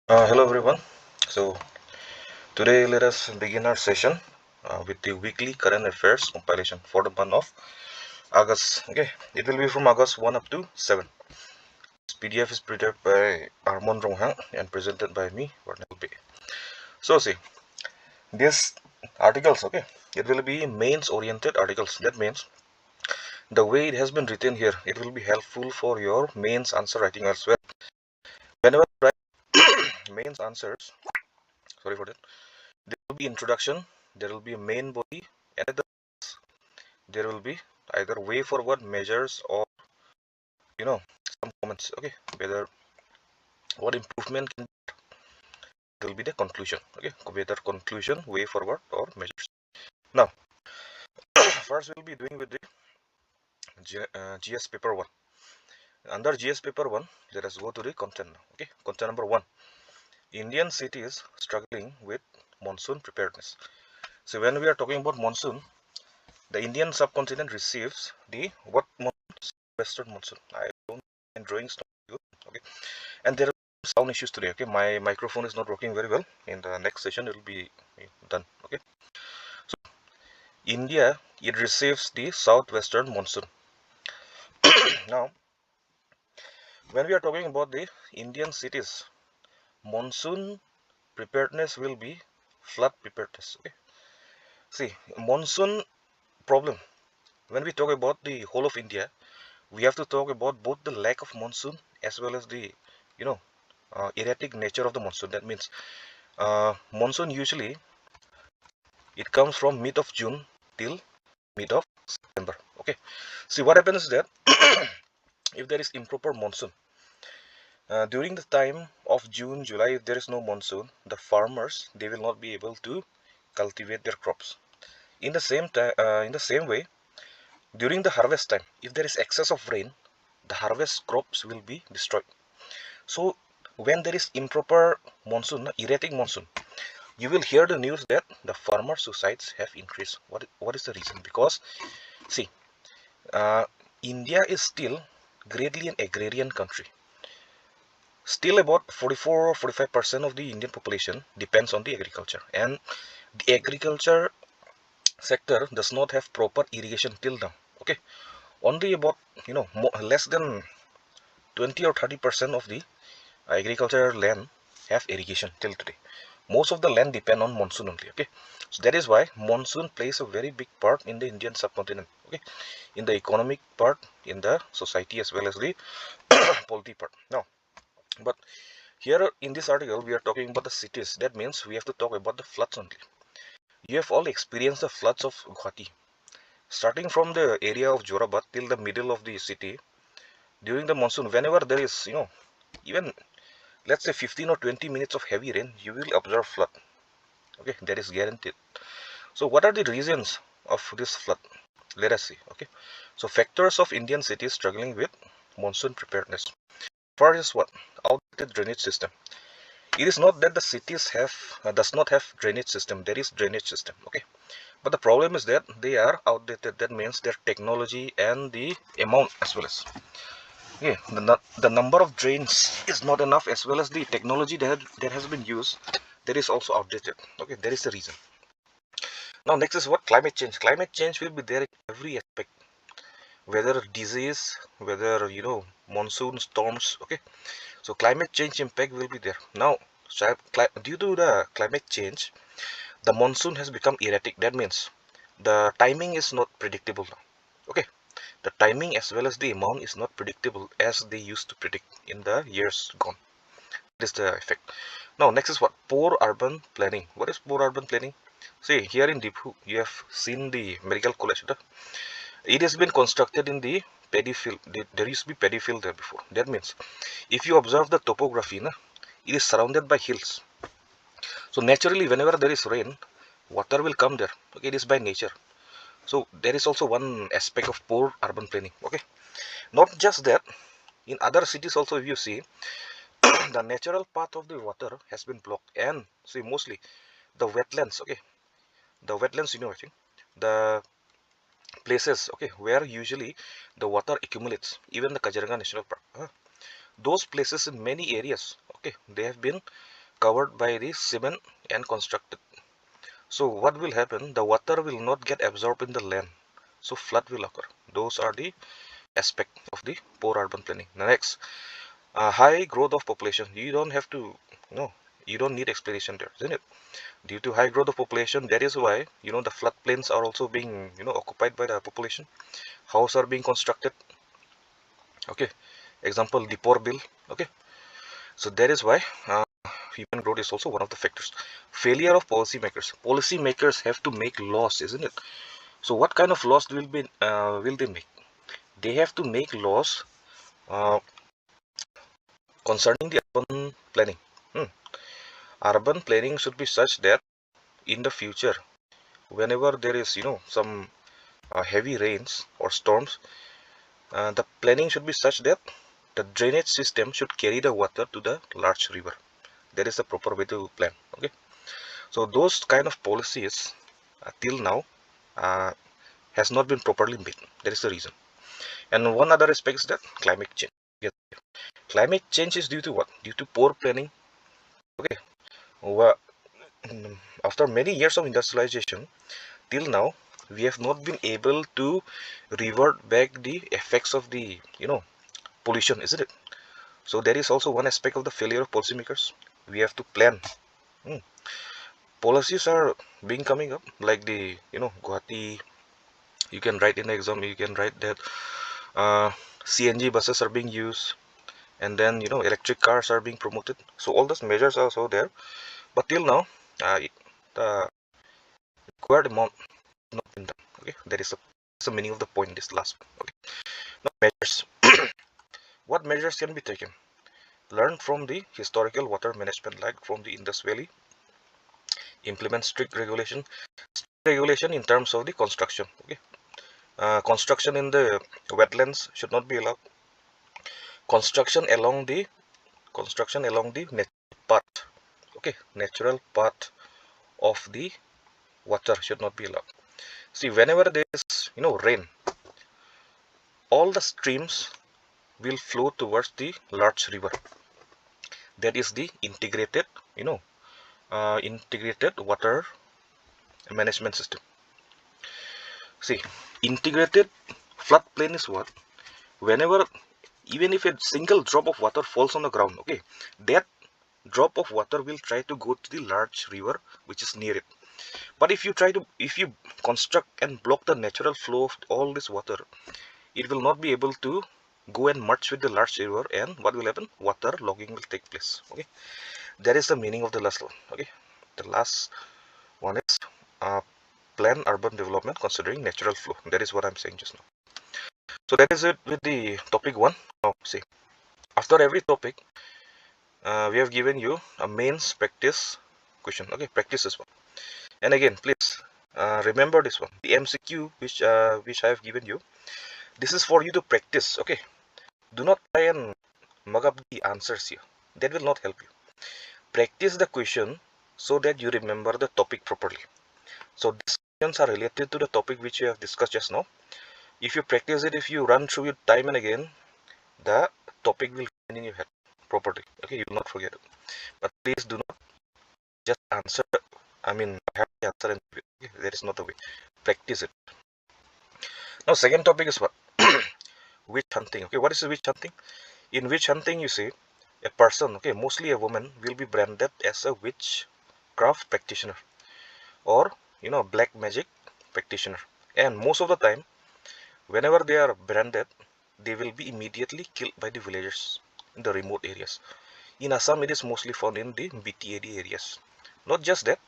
Hello everyone. So today let us begin our session with the weekly current affairs compilation for the month of August. Okay, it will be from August 1 up to 7. This PDF is prepared by Harmon Ronghang and presented by me, Barnel Bey. So see, these articles, okay, it will be mains oriented articles. That means the way it has been written here, it will be helpful for your mains answer writing as well. Whenever you write mains answers, sorry for that. There will be introduction, there will be a main body, and at the there will be either way forward measures or some comments. Okay, whether what improvement can there will be the conclusion. Okay, whether conclusion, way forward or measures. Now, first we'll be doing with the GS paper 1. Under GS paper 1, let us go to the content now. Okay, content number 1. Indian cities struggling with monsoon preparedness. So when we are talking about monsoon, the Indian subcontinent receives the what monsoon? Western monsoon. I don't mind drawings not good. Okay, and there are sound issues today. Okay, my microphone is not working very well. In the next session, it will be done. Okay, so India it receives the southwestern monsoon. Now, when we are talking about the Indian cities, monsoon preparedness will be flood preparedness. Okay, see monsoon problem. When we talk about the whole of India, we have to talk about both the lack of monsoon as well as the you know erratic nature of the monsoon. That means monsoon usually it comes from mid of June till mid of September. Okay, see what happens is that if there is improper monsoon during the time of June, July, if there is no monsoon, the farmers they will not be able to cultivate their crops. In the same way, during the harvest time, if there is excess of rain, the harvest crops will be destroyed. So when there is improper monsoon, erratic monsoon, you will hear the news that the farmer suicides have increased. What is the reason? Because see, uh, India is still greatly an agrarian country. Still about 44 or 45% of the Indian population depends on the agriculture, and the agriculture sector does not have proper irrigation till now. Okay, only about less than 20 or 30% of the agricultural land have irrigation till today. Most of the land depend on monsoon only. Okay, so that is why monsoon plays a very big part in the Indian subcontinent. Okay, in the economic part, in the society as well as the polity part. Now, but here in this article we are talking about the cities. That means we have to talk about the floods only. You have all experienced the floods of Guwahati, starting from the area of Jorabad till the middle of the city during the monsoon. Whenever there is even let's say 15 or 20 minutes of heavy rain, you will observe flood. Okay, that is guaranteed. So what are the reasons of this flood? Let us see. Okay, so factors of Indian cities struggling with monsoon preparedness. First is what? Outdated drainage system. It is not that the cities have does not have drainage system. There is drainage system. Okay, but the problem is that they are outdated. That means their technology and the amount as well as the number of drains is not enough, as well as the technology that has been used, that is also outdated. Okay, that is the reason. Now next is what? Climate change. Climate change will be there in every aspect, whether disease, whether monsoon storms. Okay, so climate change impact will be there. Now due to the climate change, the monsoon has become erratic. That means the timing is not predictable now. Okay, the timing as well as the amount is not predictable as they used to predict in the years gone. This is the effect. Now next is what? Poor urban planning. What is poor urban planning? See, here in Diphu you have seen the medical college. It has been constructed in the paddy field. There used to be paddy field there before. That means if you observe the topography, it is surrounded by hills. So naturally whenever there is rain, water will come there. Okay, it is by nature. So there is also one aspect of poor urban planning. Okay, not just that, in other cities also, if you see, the natural path of the water has been blocked, and see mostly the wetlands. Okay, the wetlands, I think the places, okay, where usually the water accumulates, even the Kaziranga National Park, those places in many areas, okay, they have been covered by the cement and constructed. So what will happen? The water will not get absorbed in the land. So flood will occur. Those are the aspect of the poor urban planning. Next, high growth of population. You don't have to, no, you don't need explanation there, isn't it? Due to high growth of population, that is why, the floodplains are also being, occupied by the population. Houses are being constructed. Okay. Example, the poor bill. Okay. So that is why human growth is also one of the factors. Failure of policymakers. Policymakers have to make laws, isn't it? So what kind of laws will they make? They have to make laws uh, concerning the urban planning. Urban planning should be such that in the future, whenever there is some heavy rains or storms, the planning should be such that the drainage system should carry the water to the large river. That is the proper way to plan. Okay, so those kind of policies till now uh, has not been properly made. That is the reason. And one other aspect is that climate change. Yes. Climate change is due to what? Due to poor planning. Okay. After many years of industrialization, till now, we have not been able to revert back the effects of the, pollution, isn't it? So there is also one aspect of the failure of policymakers. We have to plan. Hmm. Policies are being coming up, like the, Guwahati. You can write in the exam. You can write that CNG buses are being used, and then electric cars are being promoted. So all those measures are also there, but till now, the required amount has not been done. Okay, that is the meaning of the point. This last. Okay, now measures. What measures can be taken? Learn from the historical water management, like from the Indus Valley. Implement strict regulation. Regulation in terms of the construction. Okay, construction in the wetlands should not be allowed. Construction along the natural path. Okay, natural path of the water should not be allowed. See, whenever there is rain, all the streams will flow towards the large river. That is the integrated water management system. See, integrated floodplain is what? Whenever, even if a single drop of water falls on the ground, okay, that drop of water will try to go to the large river which is near it. But if you construct and block the natural flow of all this water, it will not be able to go and merge with the large river, and what will happen? Water logging will take place. Okay, that is the meaning of the last one. Okay, the last one is plan urban development considering natural flow. That is what I'm saying just now. So that is it with the topic 1. Now see, after every topic we have given you a mains practice question. Okay, practice this one. And again, please remember this one, the MCQ which I have given you. This is for you to practice. Okay, do not try and mug up the answers here. That will not help you. Practice the question so that you remember the topic properly. So these questions are related to the topic which we have discussed just now. If you practice it, if you run through it time and again, the topic will remain in your head properly. Okay, you will not forget it. But please do not just answer. I mean, have the answer and okay, that is not the way. Practice it. Now, second topic is what? Witch hunting. Okay, what is witch hunting? In witch hunting, you see a person, okay, mostly a woman, will be branded as a witchcraft practitioner or black magic practitioner. And most of the time, whenever they are branded, they will be immediately killed by the villagers in the remote areas. In Assam, it is mostly found in the BTAD areas. Not just that,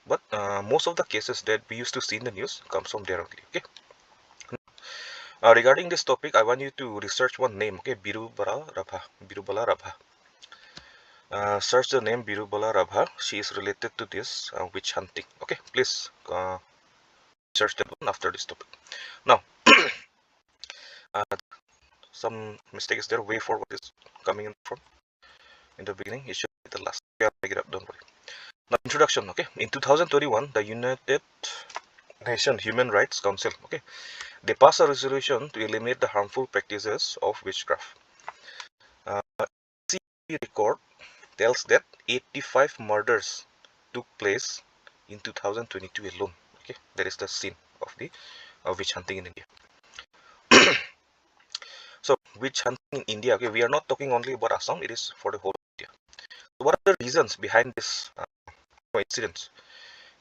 but most of the cases that we used to see in the news comes from there only. Okay. Regarding this topic, I want you to research one name. Okay, Birubala Rabha. Search the name Birubala Rabha. She is related to this witch hunting. Okay, please search that one after this topic. Now, some mistake is there. Way forward is coming in from in the beginning. It should be the last. Yeah, make it up. Don't worry. Now, introduction. Okay, in 2021, the United Nations Human Rights Council. Okay, they passed a resolution to eliminate the harmful practices of witchcraft. See record tells that 85 murders took place in 2022 alone. Okay, that is the scene of the witch hunting in India. So witch hunting in India, okay, we are not talking only about Assam, it is for the whole India. So what are the reasons behind this incidents?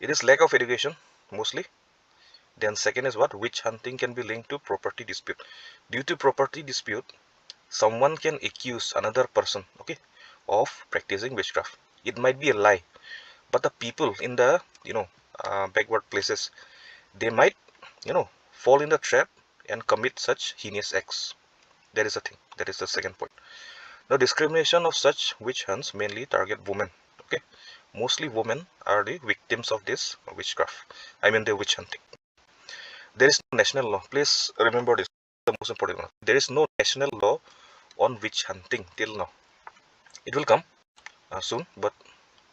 It is lack of education mostly. Then second is what? Witch hunting can be linked to property dispute. Due to property dispute, someone can accuse another person, okay, of practicing witchcraft. It might be a lie, but the people in the backward places, they might fall in the trap and commit such heinous acts. That is a thing. That is the second point. Now, discrimination of such witch hunts mainly target women. Okay, mostly women are the victims of this witchcraft. I mean the witch hunting. There is no national law. Please remember this. The most important one. There is no national law on witch hunting till now. It will come soon, but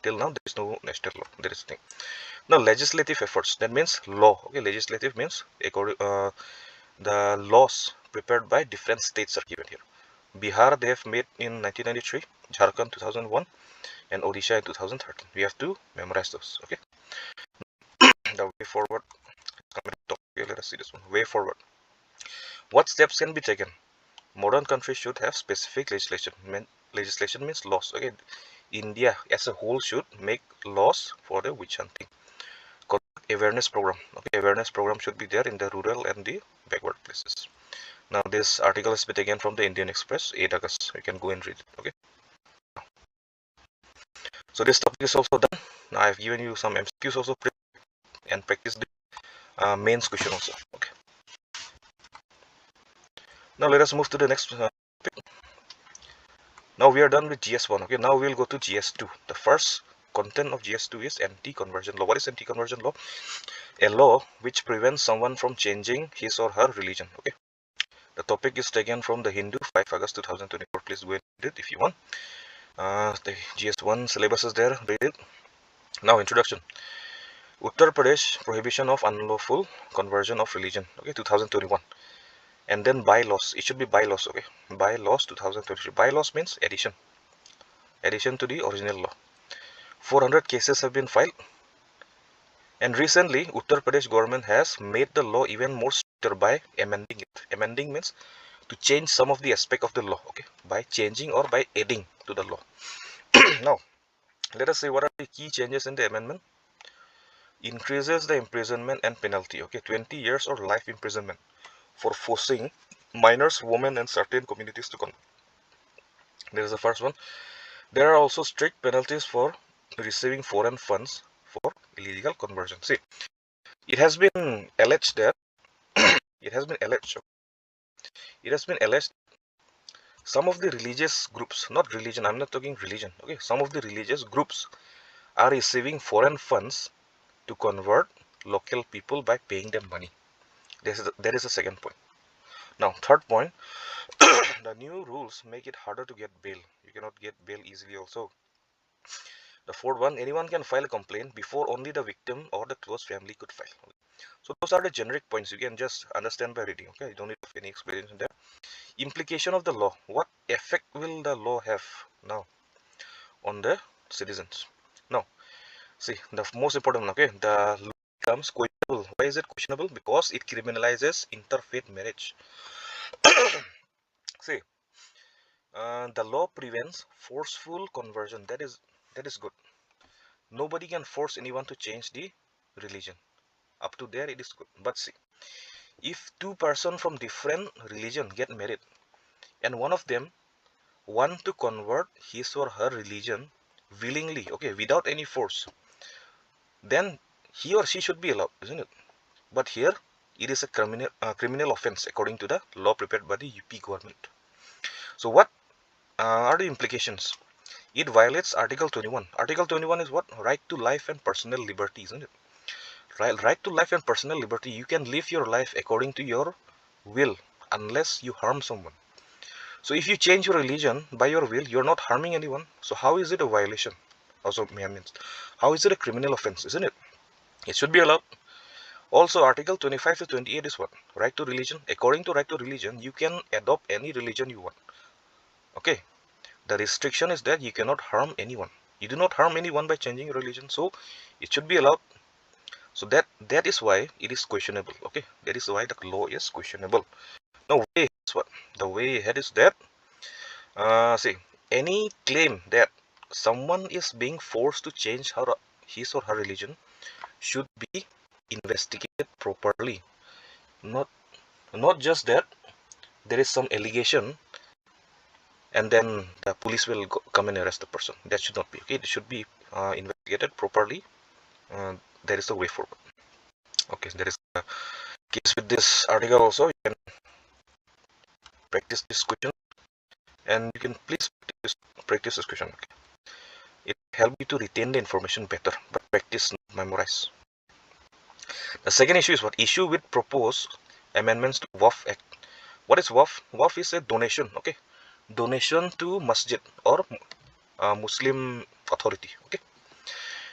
till now there is no national law. There is a thing. Now, legislative efforts. That means law. Okay, legislative means the laws prepared by different states are given here. Bihar they have made in 1993, Jharkhand 2001, and Odisha in 2013. We have to memorize those. Okay. The way forward. Okay, let us see this one. Way forward. What steps can be taken? Modern countries should have specific legislation. Legislation means laws. Okay. India as a whole should make laws for the witch hunting. Conduct awareness program. Okay, awareness program should be there in the rural and the backward places. Now this article has been taken from the Indian Express, 8 August. You can go and read it. Okay. So this topic is also done. Now I've given you some MCQs also and practice the mains question also. Okay. Now let us move to the next topic. Now we are done with GS1. Okay. Now we will go to GS2. The first content of GS2 is anti-conversion law. What is anti-conversion law? A law which prevents someone from changing his or her religion. Okay. The topic is taken from the Hindu, 5 August 2024. Please go and read it if you want. The GS1 syllabus is there. Read it. Now introduction. Uttar Pradesh prohibition of unlawful conversion of religion. Okay, 2021. And then bylaws. It should be bylaws. Okay, bylaws 2023. Bylaws means addition. Addition to the original law. 400 cases have been filed. And recently, Uttar Pradesh government has made the law even more stricter by amending it. Amending means to change some of the aspect of the law. Okay, by changing or by adding to the law. Now, let us see what are the key changes in the amendment. Increases the imprisonment and penalty. Okay, 20 years or life imprisonment for forcing minors, women, and certain communities to convert. There is the first one. There are also strict penalties for receiving foreign funds for illegal conversion. See, it has been alleged that it has been alleged some of the religious groups, not religion, I'm not talking religion, okay, some of the religious groups are receiving foreign funds to convert local people by paying them money. That is the second point. Now, third point, the new rules make it harder to get bail. You cannot get bail easily also. The fourth one, anyone can file a complaint before only the victim or the close family could file. So those are the generic points. You can just understand by reading. Okay, you don't need any explanation there. Implication of the law. What effect will the law have now on the citizens? Now, see, the most important one, okay, the law becomes questionable. Why is it questionable? Because it criminalizes interfaith marriage. See, the law prevents forceful conversion. That is good. Nobody can force anyone to change the religion. Up to there, it is good. But see, if two persons from different religion get married, and one of them want to convert his or her religion willingly, okay, without any force, then he or she should be allowed, isn't it? But here, it is a criminal offense according to the law prepared by the UP government. So what are the implications? It violates Article 21. Article 21 is what? Right to life and personal liberty, isn't it? Right to life and personal liberty. You can live your life according to your will unless you harm someone. So if you change your religion by your will, you're not harming anyone. So how is it a violation? Also means, how is it a criminal offense, isn't it? It should be allowed. Also, Article 25 to 28 is what? Right to religion. According to right to religion, you can adopt any religion you want. Okay. the restriction is that you cannot harm anyone. You do not harm anyone by changing religion, so it should be allowed. So that is why it is questionable. Okay, that is why the law is questionable. Now, way is what the way ahead is that see, any claim that someone is being forced to change his or her religion should be investigated properly. Not just that there is some allegation and then the police will come and arrest the person. That should not be. Okay, it should be investigated properly. There is a way forward. Okay, there is a case with this article also. You can practice this question, and you can please practice this question. Okay. It helps you to retain the information better, but practice, not memorize. The second issue is what? Issue with proposed amendments to WAF Act. What is WAF? WAF is a donation. Okay, donation to masjid or Muslim authority. Okay,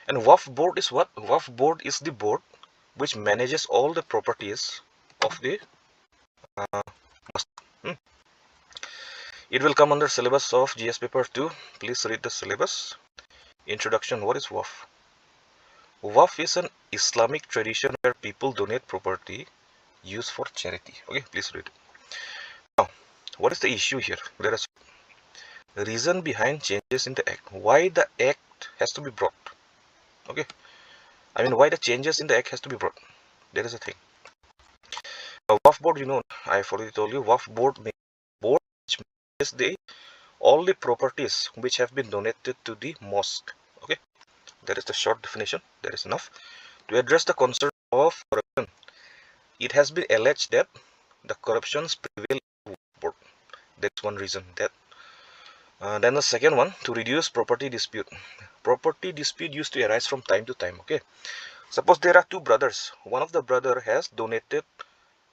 and WAF board is what? WAF board is the board which manages all the properties of the masjid. It will come under syllabus of GS paper 2. Please read the syllabus. Introduction. What is WAF? WAF is an Islamic tradition where people donate property used for charity. Okay, please read. Now, what is the issue here? There is a reason behind changes in the act. Why the act has to be brought? Okay, I mean, why the changes in the act has to be brought? There is a thing. A WAF board, you know, I've already told you, WAF board which manages all the properties which have been donated to the mosque. Okay, that is the short definition. That is enough to address the concern of corruption. It has been alleged that the corruptions prevail in the board. That's one reason. That then the second one, to reduce property dispute. Property dispute used to arise from time to time. Okay, suppose there are two brothers. One of the brother has donated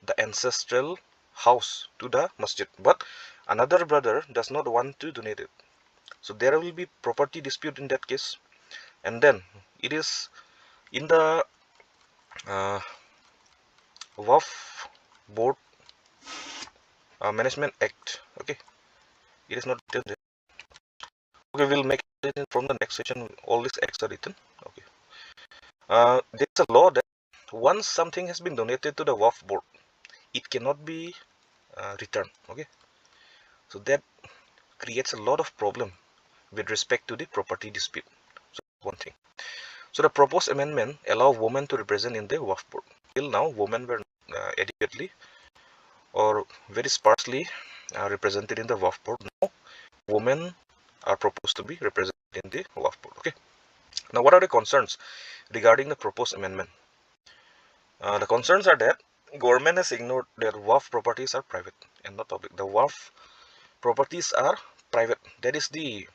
the ancestral house to the masjid, but another brother does not want to donate it. So there will be property dispute in that case, and then it is in the WAF board management act. Okay, it is not written there. Okay, we'll make it from the next section. All these acts are written. Okay, there's a law that once something has been donated to the WAF board, it cannot be returned. Okay, so that creates a lot of problem with respect to the property dispute. So one thing. So the proposed amendment allow women to represent in the WAF board. Till now, women were adequately or very sparsely represented in the WAF board. Now, women are proposed to be represented in the WAF board. Okay. Now, what are the concerns regarding the proposed amendment? The concerns are that government has ignored that WAF properties are private and not public. The WAF properties are private. That is the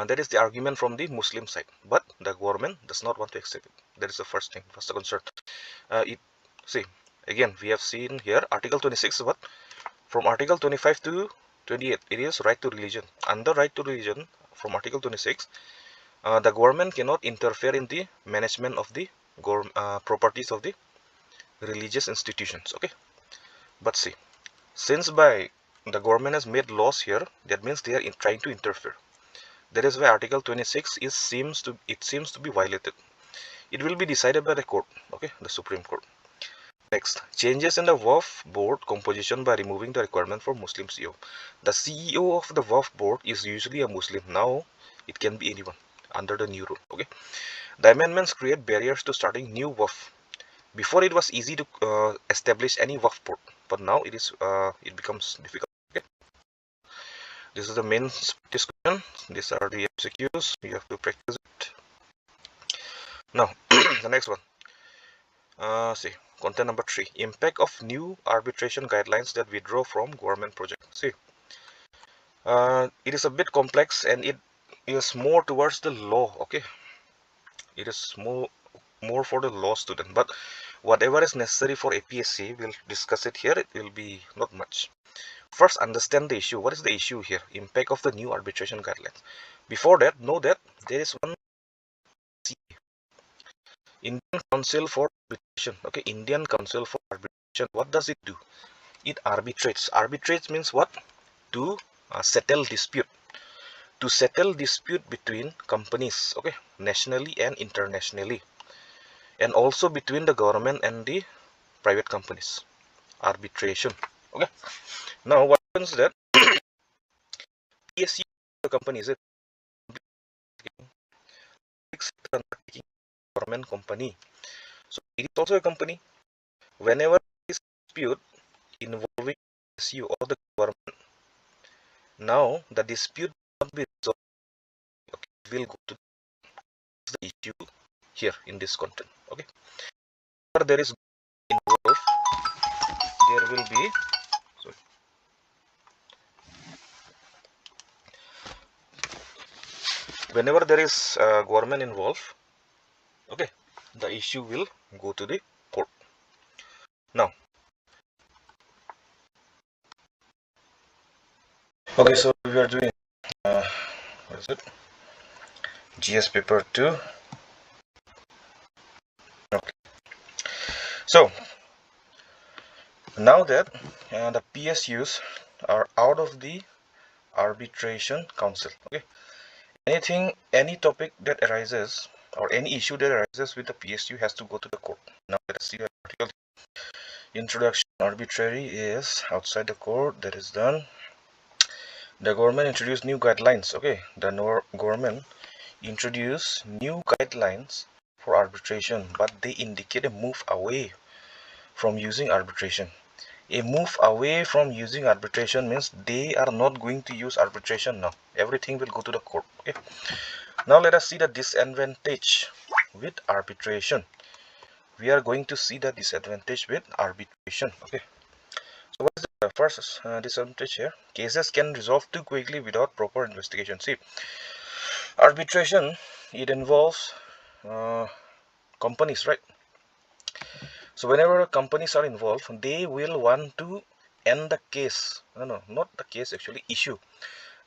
that is the argument from the Muslim side, but the government does not want to accept it. That is the first thing, first concern. See, again, we have seen here Article 26, what? From Article 25 to 28, it is right to religion. Under right to religion, from Article 26, the government cannot interfere in the management of the properties of the religious institutions. Okay, but see, since by the government has made laws here, that means they are trying to interfere. That is why Article 26 seems to be violated. It will be decided by the court, okay, the Supreme Court. Next, changes in the WAF board composition by removing the requirement for Muslim CEO. The CEO of the WAF board is usually a Muslim. Now, it can be anyone under the new rule, okay. The amendments create barriers to starting new WAF. Before it was easy to establish any WAF board, but now it becomes difficult. Okay. This is the main discussion. These are the MCQs. You have to practice it. Now, the next one. See, content number 3. Impact of new arbitration guidelines that withdraw from government project. See, it is a bit complex and it is more towards the law. Okay, it is more for the law student. But whatever is necessary for APSC, we'll discuss it here. It will be not much. First, understand the issue. What is the issue here? Impact of the new arbitration guidelines. Before that, know that there is one Indian Council for Arbitration. Okay, Indian Council for Arbitration. What does it do? It arbitrates. Arbitrates means what? To settle dispute, to settle dispute between companies, okay, nationally and internationally, and also between the government and the private companies. Arbitration. Okay. Now what happens that PSU company is a government company. So it is also a company. Whenever there is dispute involving PSU or the government, now the dispute will not be resolved. Okay, we'll go to the issue here in this content. Okay. Whenever there is involved, there will be, sorry, whenever there is government involved, okay, the issue will go to the court. Now, okay, so we are doing what is it, GS paper 2. Okay, so now that the PSUs are out of the arbitration council, okay, any topic that arises or any issue that arises with the PSU has to go to the court. Now let us see the article. Introduction. Arbitrary is outside the court. That is done. The government introduced new guidelines. Okay, the government introduced new guidelines for arbitration, but they indicate a move away from using arbitration. A move away from using arbitration means they are not going to use arbitration now. Everything will go to the court. Okay. Now let us see the disadvantage with arbitration. We are going to see the disadvantage with arbitration. Okay. So what is the first disadvantage here? Cases can resolve too quickly without proper investigation. See, arbitration, it involves companies, right? So whenever companies are involved, they will want to end the case. No, not the case actually, issue.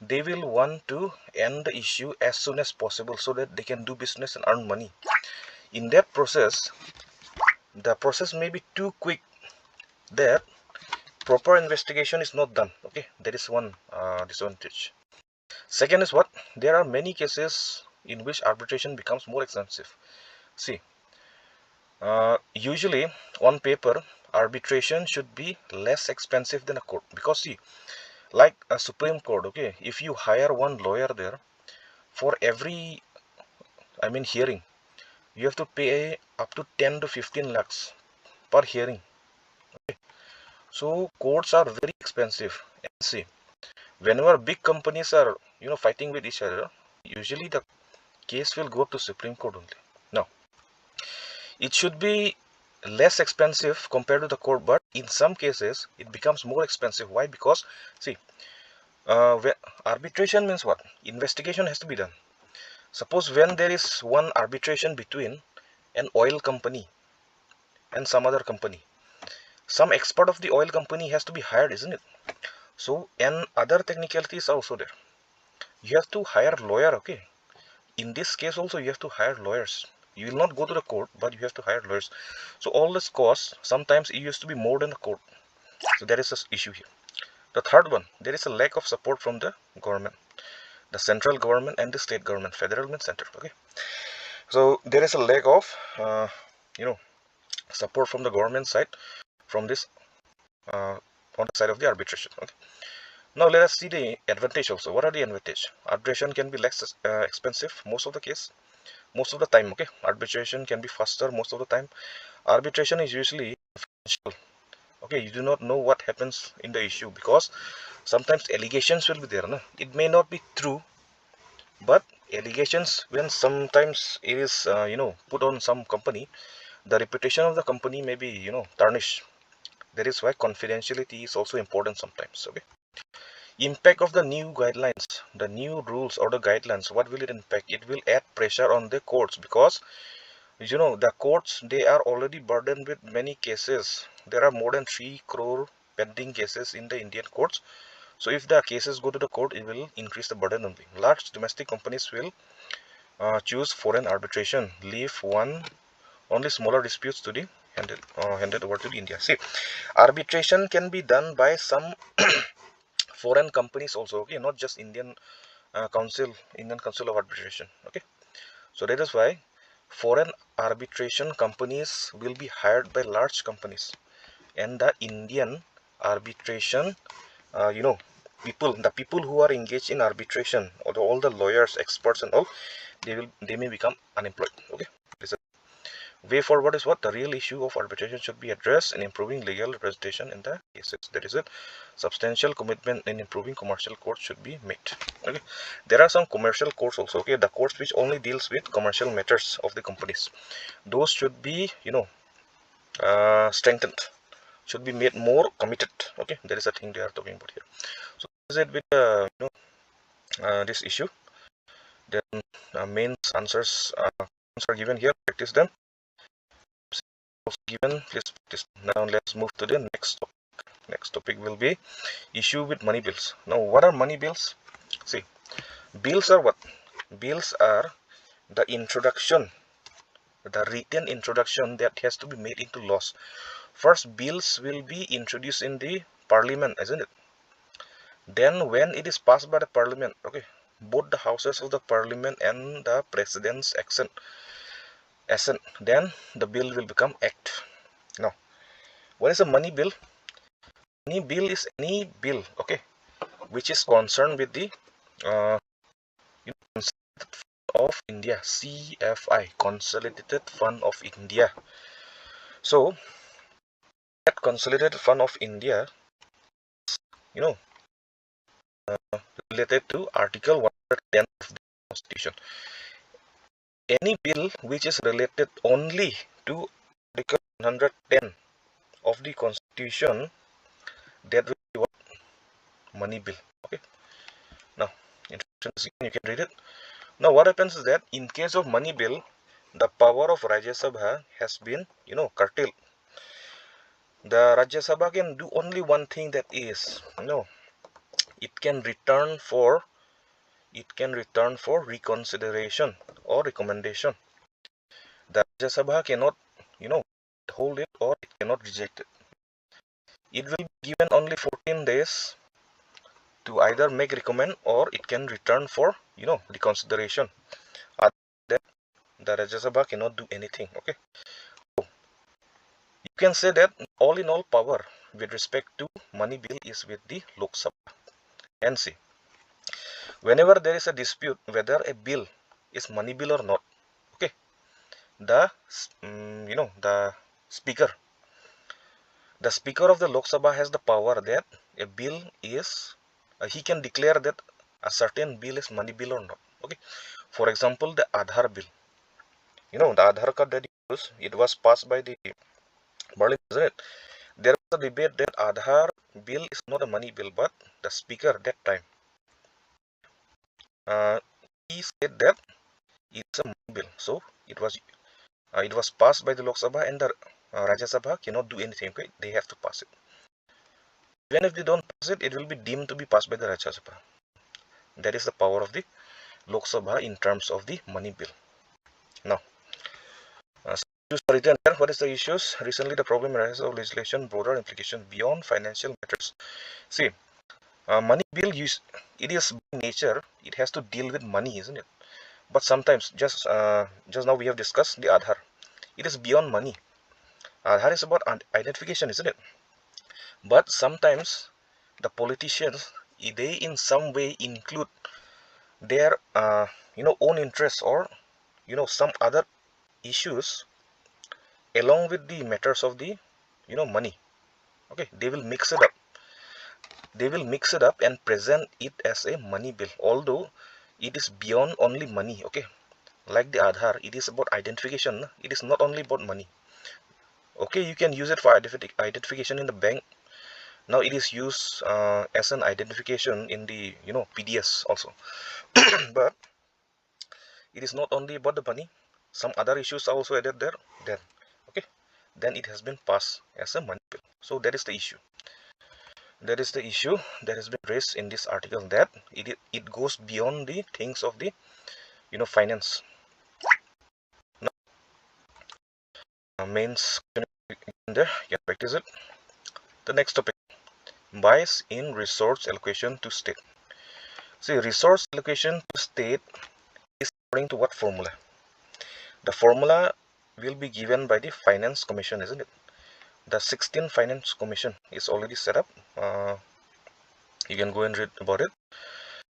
They will want to end the issue as soon as possible so that they can do business and earn money. In that process, the process may be too quick that proper investigation is not done. Okay, that is one disadvantage. Second is what? There are many cases in which arbitration becomes more expensive. See, usually on paper, arbitration should be less expensive than a court, because see, like a Supreme Court, okay, if you hire one lawyer there, for every, hearing, you have to pay up to 10 to 15 lakhs per hearing. Okay. So courts are very expensive. And see, whenever big companies are, fighting with each other, usually the case will go up to Supreme Court only. Now, it should be less expensive compared to the court, but in some cases it becomes more expensive. Why? Because see, arbitration means what? Investigation has to be done. Suppose when there is one arbitration between an oil company and some other company, some expert of the oil company has to be hired, isn't it? So, and other technicalities are also there. You have to hire lawyer, okay? In this case also you have to hire lawyers. You will not go to the court, but you have to hire lawyers. So all this cost, sometimes it used to be more than the court. So there is an issue here. The third one, there is a lack of support from the government, the central government and the state government. Federal means central, okay? So there is a lack of support from the government side, from this on the side of the arbitration. Okay. Now let us see the advantage also. What are the advantage? Arbitration can be less expensive most of the case, most of the time. Okay, arbitration can be faster most of the time. Arbitration is usually confidential. Okay, you do not know what happens in the issue, because sometimes allegations will be there. No? It may not be true, but allegations, when sometimes it is put on some company, the reputation of the company may be tarnished. That is why confidentiality is also important sometimes. Okay. Impact of the new guidelines, the new rules or the guidelines, what will it impact? It will add pressure on the courts, because the courts, they are already burdened with many cases. There are more than 3 crore pending cases in the Indian courts. So if the cases go to the court, it will increase the burden only. Large domestic companies will choose foreign arbitration, leave only smaller disputes to be handed over to India. See, arbitration can be done by some foreign companies also, okay, not just Indian Council of Arbitration, okay. So that is why foreign arbitration companies will be hired by large companies, and the Indian arbitration, you know, the people who are engaged in arbitration, or all the lawyers, experts, and all, they may become unemployed. Okay, this is way forward is what the real issue of arbitration should be addressed in improving legal representation in the cases. That is it. Substantial commitment in improving commercial courts should be made. Okay, there are some commercial courts also. Okay, the courts which only deals with commercial matters of the companies, those should be, you know, strengthened, should be made more committed. Okay, that is the thing they are talking about here. So is it with this issue? Then main answers are given here. Practice them. Also given. Please practice. Now let's move to the next topic. Next topic will be issue with money bills. Now, what are money bills? See, bills are what? Bills are the introduction, the written introduction that has to be made into laws. First, bills will be introduced in the parliament, isn't it? Then when it is passed by the parliament, okay, both the houses of the parliament and the president's assent, then the bill will become act. Now, what is a money bill? Money bill is any bill, okay, which is concerned with the Consolidated Fund of India, CFI, Consolidated Fund of India. So that Consolidated Fund of India, you know, related to Article 110 of the Constitution. Any bill which is related only to Article 110 of the Constitution, that will be what? Money bill. Okay. Now, instructions, you can read it. Now, what happens is that in case of money bill, the power of Rajya Sabha has been, you know, curtailed. The Rajya Sabha can do only one thing, that is, you know, it can return for reconsideration or recommendation. The Rajya Sabha cannot, you know, hold it, or it cannot reject it. It will be given only 14 days to either make recommend, or it can return for, you know, reconsideration. Other than that, the Rajya Sabha cannot do anything. Okay, so you can say that all in all, power with respect to money bill is with the Lok Sabha. And see, whenever there is a dispute whether a bill is money bill or not, okay, the you know, the speaker of the Lok Sabha has the power that a bill is, he can declare that a certain bill is money bill or not. Okay, for example, the Aadhaar bill, you know, the Aadhaar card that you use, it was passed by the Berlin, isn't it? There was a debate that Aadhaar bill is not a money bill, but the speaker that time, he said that it's a money bill. So it was passed by the Lok Sabha, and the Rajya Sabha cannot do anything. Okay, they have to pass it. Even if they don't pass it, it will be deemed to be passed by the Rajya Sabha. That is the power of the Lok Sabha in terms of the money bill. Now, issues are written there. What is the issues? Recently, the problem arises of legislation broader implication beyond financial matters. See, money bill it is by nature, it has to deal with money, isn't it? But sometimes, just now we have discussed the Aadhaar. It is beyond money. Aadhaar is about identification, isn't it? But sometimes the politicians, they in some way include their you know, own interests, or you know, some other issues along with the matters of the, you know, money. Okay, they will mix it up and present it as a money bill, although it is beyond only money. Okay, like the Aadhaar, it is about identification. It is not only about money. Okay, you can use it for identification in the bank. Now it is used as an identification in the, you know, PDS also. But it is not only about the money, some other issues are also added there. Then okay, then it has been passed as a money bill. So that is the issue, that has been raised in this article, that it goes beyond the things of the, you know, finance. Now, mains in there, you can practice it. The next topic, Bias in resource allocation to state. See, resource allocation to state is according to what formula? The formula will be given by the Finance Commission, isn't it? The 16th Finance Commission is already set up. You can go and read about it.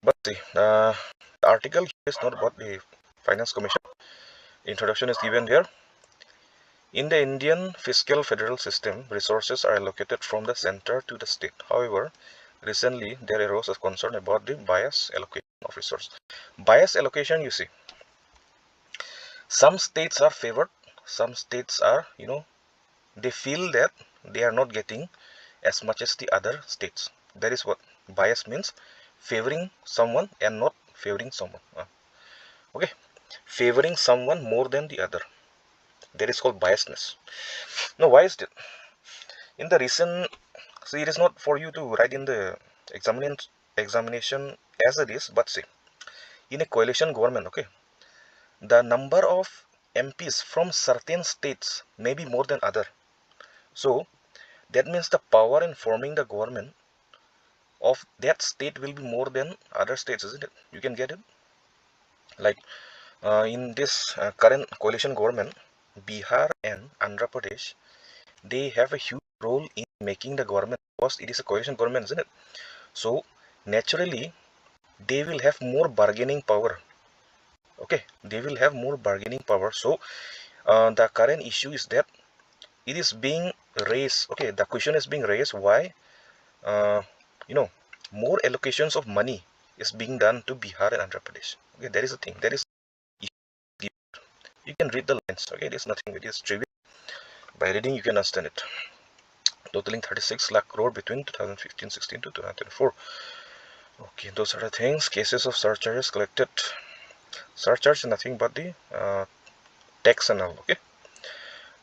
But see, the article is not about the Finance Commission. Introduction is given here. In the Indian fiscal federal system, resources are allocated from the center to the state. However, recently there arose a concern about the bias allocation of resources. Bias allocation, you see, some states are favored, some states are, they feel that they are not getting as much as the other states. That is what bias means, favoring someone and not favoring someone. Okay, favoring someone more than the other. That is called biasness. Now, why is that? In the recent, see, it is not for you to write in the examination as it is, but see, in a coalition government, okay, the number of MPs from certain states may be more than other. So that means the power in forming the government of that state will be more than other states, isn't it? You can get it. Like in this current coalition government, Bihar and Andhra Pradesh, they have a huge role in making the government because it is a coalition government, isn't it? So naturally, they will have more bargaining power. Okay, they will have more bargaining power. So the current issue is that it is being raised. Okay, the question is being raised why uh, more allocations of money is being done to Bihar and Andhra Pradesh. Okay, that is the thing. That is, you can read the lines. Okay, it is nothing. It is trivial. By reading, you can understand it. Totaling 36 lakh crore between 2015-16 to 2024. Okay, those are the things. Cases of surcharges collected. Surcharge is nothing but the tax and all. Okay,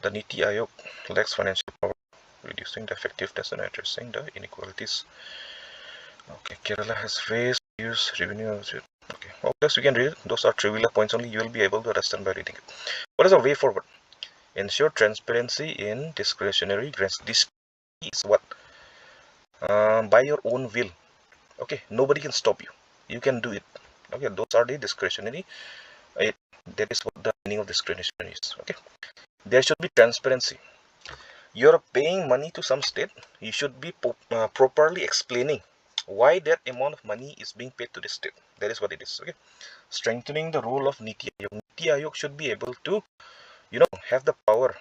the Niti Aayog lacks financial power, reducing the effectiveness and addressing the inequalities. Okay, Kerala has raised use revenue. Okay, all this you can read. Those are trivial points only. You will be able to understand by reading it. What is the way forward? Ensure transparency in discretionary grants. This is what? By your own will. Okay, nobody can stop you. You can do it. Okay, those are the discretionary. That is what the meaning of discretionary is. Okay, there should be transparency. You're paying money to some state. You should be properly explaining why that amount of money is being paid to the state. That is what it is. Okay, strengthening the role of Niti Aayog. Niti Aayog should be able to, have the power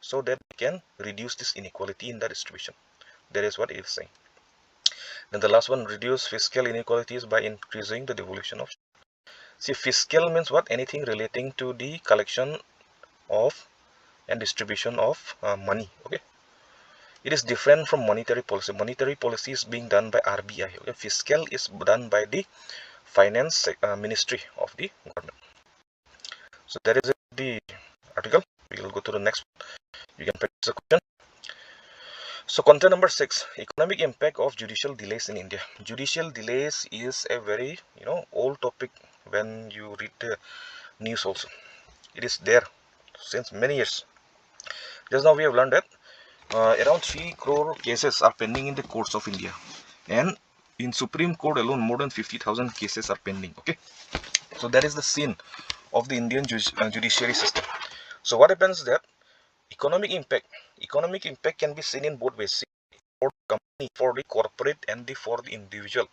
so that we can reduce this inequality in the distribution. That is what it is saying. Then the last one, reduce fiscal inequalities by increasing the devolution of. See, fiscal means what? Anything relating to the collection of and distribution of money. Okay, it is different from monetary policy. Monetary policy is being done by RBI. Okay, fiscal is done by the finance ministry of the government. So that is the article. We will go to the next one. You can practice the question. So content number 6, economic impact of judicial delays in India. Judicial delays is a very old topic when you read the news also. It is there since many years. Just now we have learned that around 3 crore cases are pending in the courts of India, and in Supreme Court alone more than 50,000 cases are pending. Okay, so that is the scene of the Indian judiciary system. So what happens is that economic impact can be seen in both ways, for the company, for the corporate, and for the individual.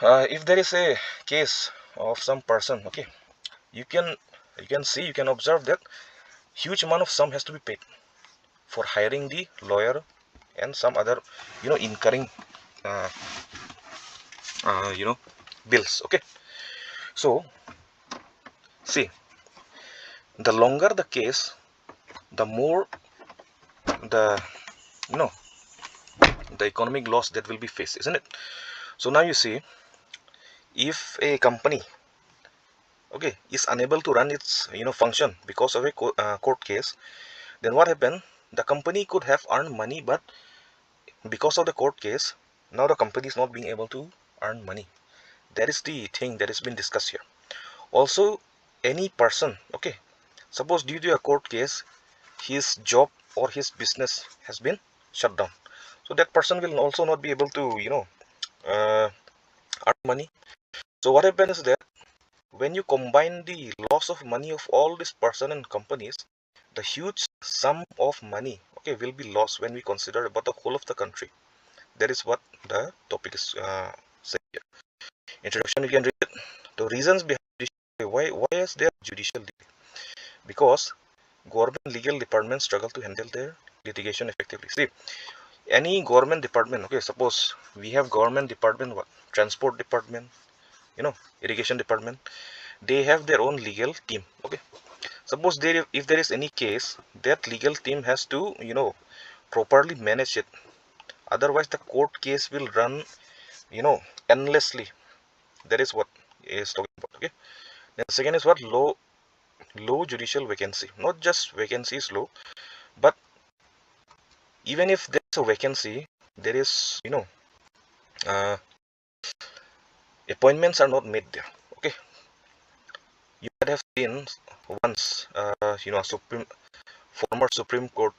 If there is a case of some person, okay, you can observe that huge amount of sum has to be paid for hiring the lawyer and some other incurring uh, bills. Okay, so see, the longer the case, the more the the economic loss that will be faced, isn't it? So now you see, if a company, okay, is unable to run its function because of a court case, then what happened? The company could have earned money, but because of the court case, now the company is not being able to earn money. That is the thing that has been discussed here. Also, any person, okay, suppose due to a court case, his job or his business has been shut down. So that person will also not be able to earn money. So what happens is that when you combine the loss of money of all these person and companies, the huge sum of money, okay, will be lost when we consider about the whole of the country. That is what the topic is saying here. Introduction, you can read it. The reasons behind judicial delay. Why is there judicial delay? Because government legal departments struggle to handle their litigation effectively. See, any government department, okay, suppose we have government department, what, transport department, irrigation department, they have their own legal team. Okay, suppose there, if there is any case, that legal team has to properly manage it. Otherwise the court case will run endlessly. That is what is talking about. Okay, then second is what, low judicial vacancy. Not just vacancy is low, but even if there's a vacancy, there is uh, appointments are not made there. Okay, you might have seen once former Supreme Court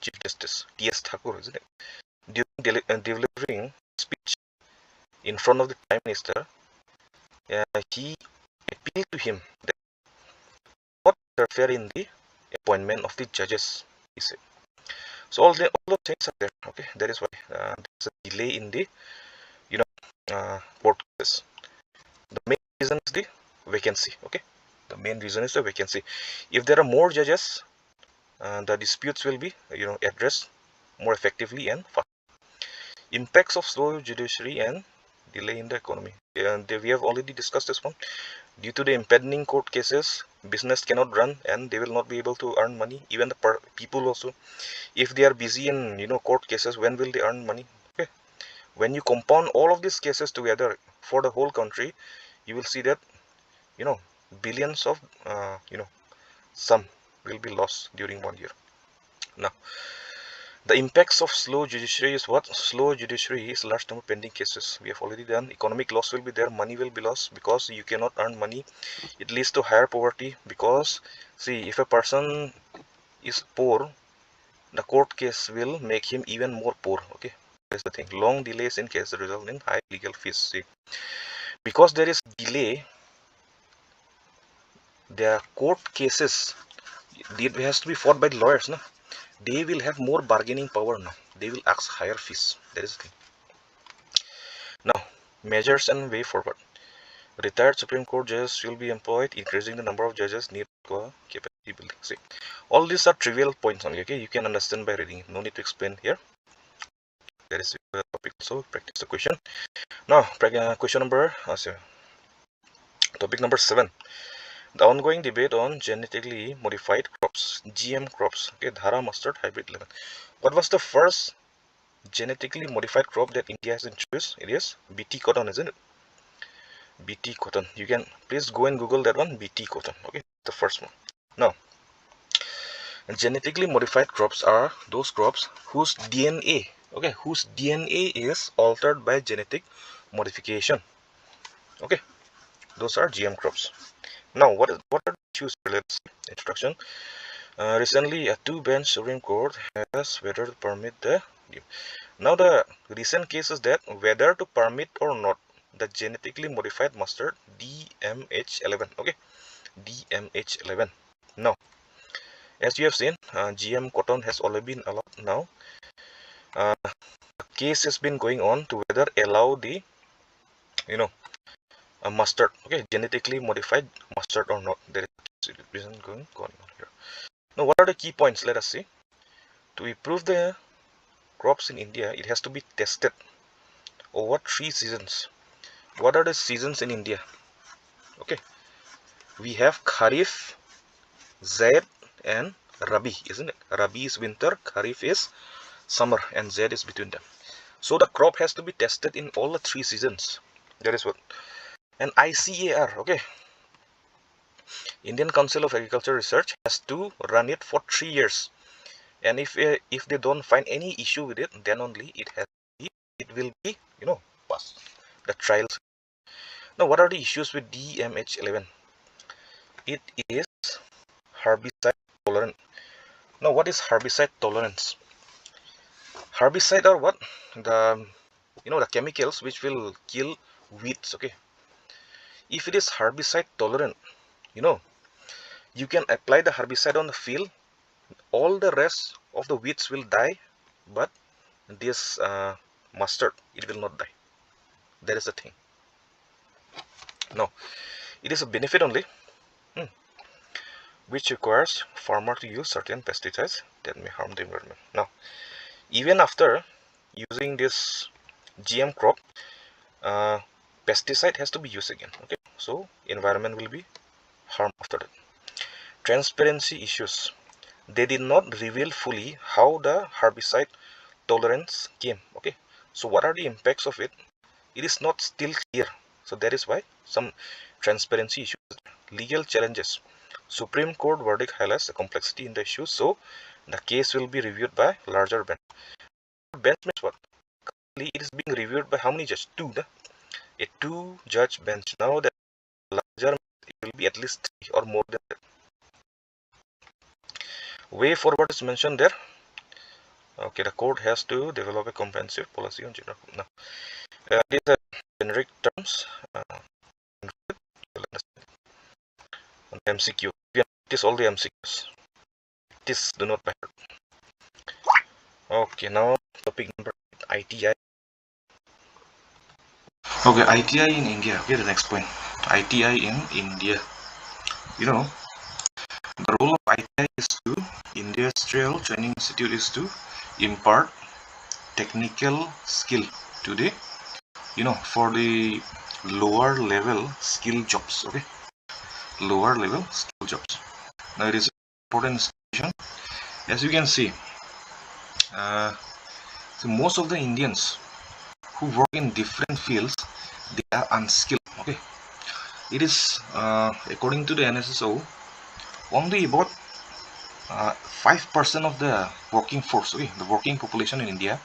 Chief Justice T.S. Thakur, isn't it, during delivering speech in front of the Prime Minister, he appealed to him that not interfere in the appointment of the judges, he said. So all those things are there. Okay, that is why there's a delay in the court cases. The main reason is the vacancy. Okay, the main reason is the vacancy. If there are more judges, the disputes will be addressed more effectively and fast. Impacts of slow judiciary and delay in the economy. And we have already discussed this one. Due to the impending court cases, business cannot run and they will not be able to earn money. Even the people also, if they are busy in court cases, when will they earn money? Okay, when you compound all of these cases together for the whole country, you will see that billions of sum will be lost during 1 year. Now, the impacts of slow judiciary is what? Slow judiciary is large number of pending cases. We have already done. Economic loss will be there. Money will be lost because you cannot earn money. It leads to higher poverty because, see, if a person is poor, the court case will make him even more poor. Okay, that's the thing. Long delays in case result in high legal fees. See, because there is delay, the court cases, it has to be fought by the lawyers. No? They will have more bargaining power now. They will ask higher fees. That is the thing. Now, measures and way forward. Retired Supreme Court judges will be employed, increasing the number of judges need capacity building. See, all these are trivial points only. Okay, you can understand by reading it. No need to explain here. That is the topic. So practice the question. Now, question number topic number 7. The ongoing debate on genetically modified crops, GM crops. Okay, Dhara mustard hybrid 11. What was the first genetically modified crop that India has introduced? It is BT cotton, isn't it? BT cotton. You can please go and Google that one, BT cotton. Okay, the first one. Now, genetically modified crops are those crops whose DNA, okay, whose DNA is altered by genetic modification. Okay, those are GM crops. Now, what are the issues related to introduction? Recently, a two-bench Supreme Court has whether to permit the. Now, the recent case is that whether to permit or not the genetically modified mustard DMH11. Okay, DMH11. Now, as you have seen, GM cotton has already been allowed. Now, the case has been going on to whether allow the a mustard, okay, genetically modified mustard or not. There is going on here. Now, what are the key points? Let us see. To improve the crops in India, it has to be tested over 3 seasons. What are the seasons in India? Okay, we have Kharif, Zaid, and Rabi, isn't it? Rabi is winter, Kharif is summer, and Zaid is between them. So the crop has to be tested in all the 3 seasons. That is what. And ICAR, okay, Indian Council of Agriculture Research, has to run it for 3 years. And if they don't find any issue with it, then only it will be passed the trials. Now, what are the issues with DMH11? It is herbicide tolerant. Now, what is herbicide tolerance? Herbicide are what? The the chemicals which will kill weeds. Okay, if it is herbicide tolerant, you know you can apply the herbicide on the field, all the rest of the weeds will die, but this mustard, it will not die. That is the thing. Now it is a benefit only, which requires farmer to use certain pesticides that may harm the environment. Now even after using this GM crop, uh, pesticide has to be used again. Okay, so environment will be harmed after that. Transparency issues, they did not reveal fully how the herbicide tolerance came. Okay, so what are the impacts of it? It is not still clear. So that is why some transparency issues. Legal challenges, Supreme Court verdict highlights the complexity in the issue, so the case will be reviewed by larger bench. Bench means what? Currently it is being reviewed by how many judges? Two. A two-judge bench. Now the larger, it will be at least 3 or more than that. Way forward is mentioned there. Okay, the court has to develop a comprehensive policy on general. Now, these are generic terms. On MCQ, it is all the MCQs. This do not matter. Okay, now topic number 8, ITI. Okay, ITI in India. Okay, the next point. ITI in India. The role of ITI is to, Industrial Training Institute is to impart technical skill to the, for the lower level skill jobs. Okay, lower level skill jobs. Now it is an important institution. As you can see, so most of the Indians who work in different fields, they are unskilled. Okay, it is according to the NSSO, only about 5% of the working force, okay, the working population in India,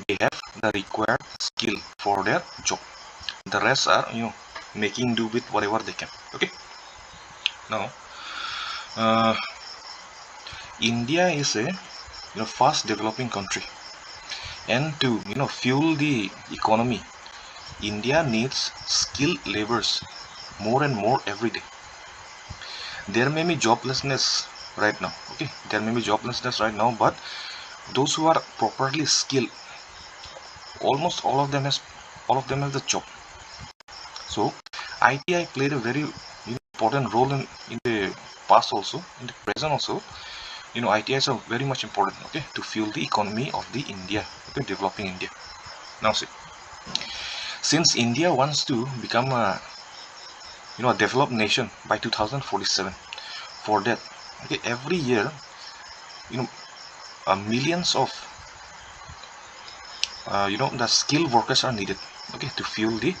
they have the required skill for their job. The rest are making do with whatever they can. Okay, now India is a fast developing country, and to fuel the economy, India needs skilled laborers more and more every day. There may be joblessness right now. Okay, there may be joblessness right now, but those who are properly skilled, almost all of them have the job. So ITI played a very important role in the past also, in the present also. ITIs are very much important, okay, to fuel the economy of the India, okay, developing India. Now see, since India wants to become a a developed nation by 2047, for that, okay, every year millions of the skilled workers are needed, okay, to fuel the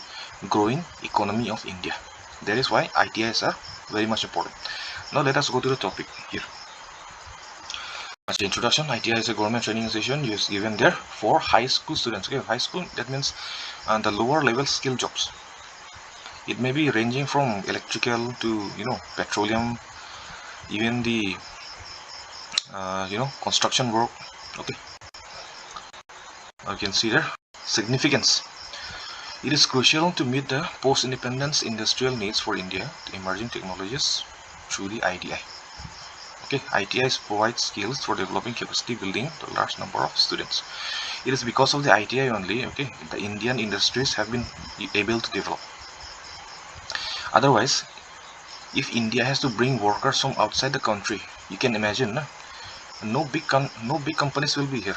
growing economy of India. That is why ITIs are very much important. Now let us go to the topic here. As the introduction, ITI is a government training institution used given there for high school students. Okay, high school, that means the lower level skill jobs. It may be ranging from electrical to petroleum, even the construction work. Okay, you can see there significance. It is crucial to meet the post-independence industrial needs for India, the emerging technologies through the ITI. Okay, ITIs provide skills for developing capacity building to a large number of students. It is because of the ITI only, okay, the Indian industries have been able to develop. Otherwise, if India has to bring workers from outside the country, you can imagine, no big companies will be here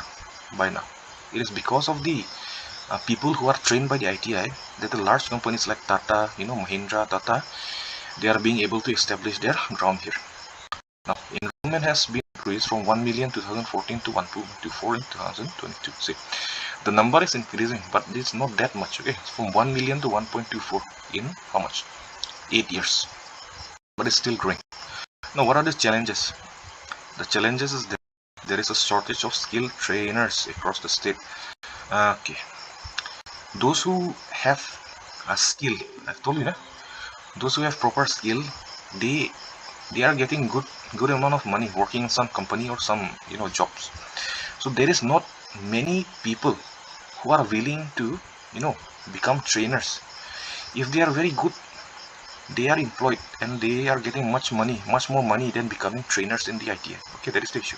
by now. It is because of the people who are trained by the ITI that the large companies like Tata, Mahindra, Tata, they are being able to establish their ground here. Now, enrollment has been increased from 1 million in 2014 to 1.24 in 2022. See, the number is increasing, but it's not that much. Okay, it's from 1 million to 1.24 in how much? 8 years, but it's still growing. Now, what are the challenges? The challenges is that there is a shortage of skilled trainers across the state. Okay, those who have a skill, I've told you, those who have proper skill, they are getting good amount of money working in some company or some jobs. So there is not many people who are willing to, become trainers. If they are very good, they are employed and they are getting much more money than becoming trainers in the ITI. Okay, that is the issue.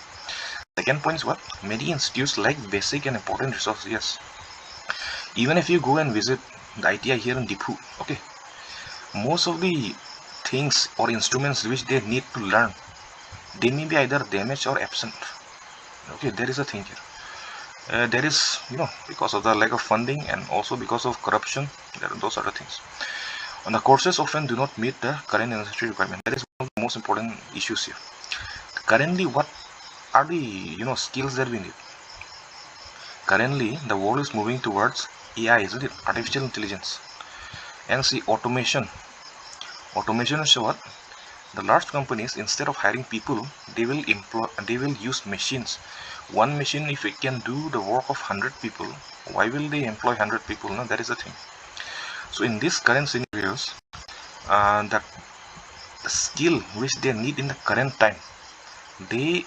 Second point is what? Many institutes lack basic and important resources. Yes. Even if you go and visit the ITI here in Diphu, okay, most of the things or instruments which they need to learn, they may be either damaged or absent. Okay, there is a thing here. There is, because of the lack of funding and also because of corruption, those are the things. And the courses often do not meet the current industry requirement. That is one of the most important issues here. Currently, what are the skills that we need? Currently, the world is moving towards AI, isn't it? Artificial intelligence. And see, automation. Automation is what? The large companies, instead of hiring people, they will use machines. One machine, if it can do the work of 100 people, why will they employ 100 people? No, that is the thing. So in these current scenarios, the skill which they need in the current time, they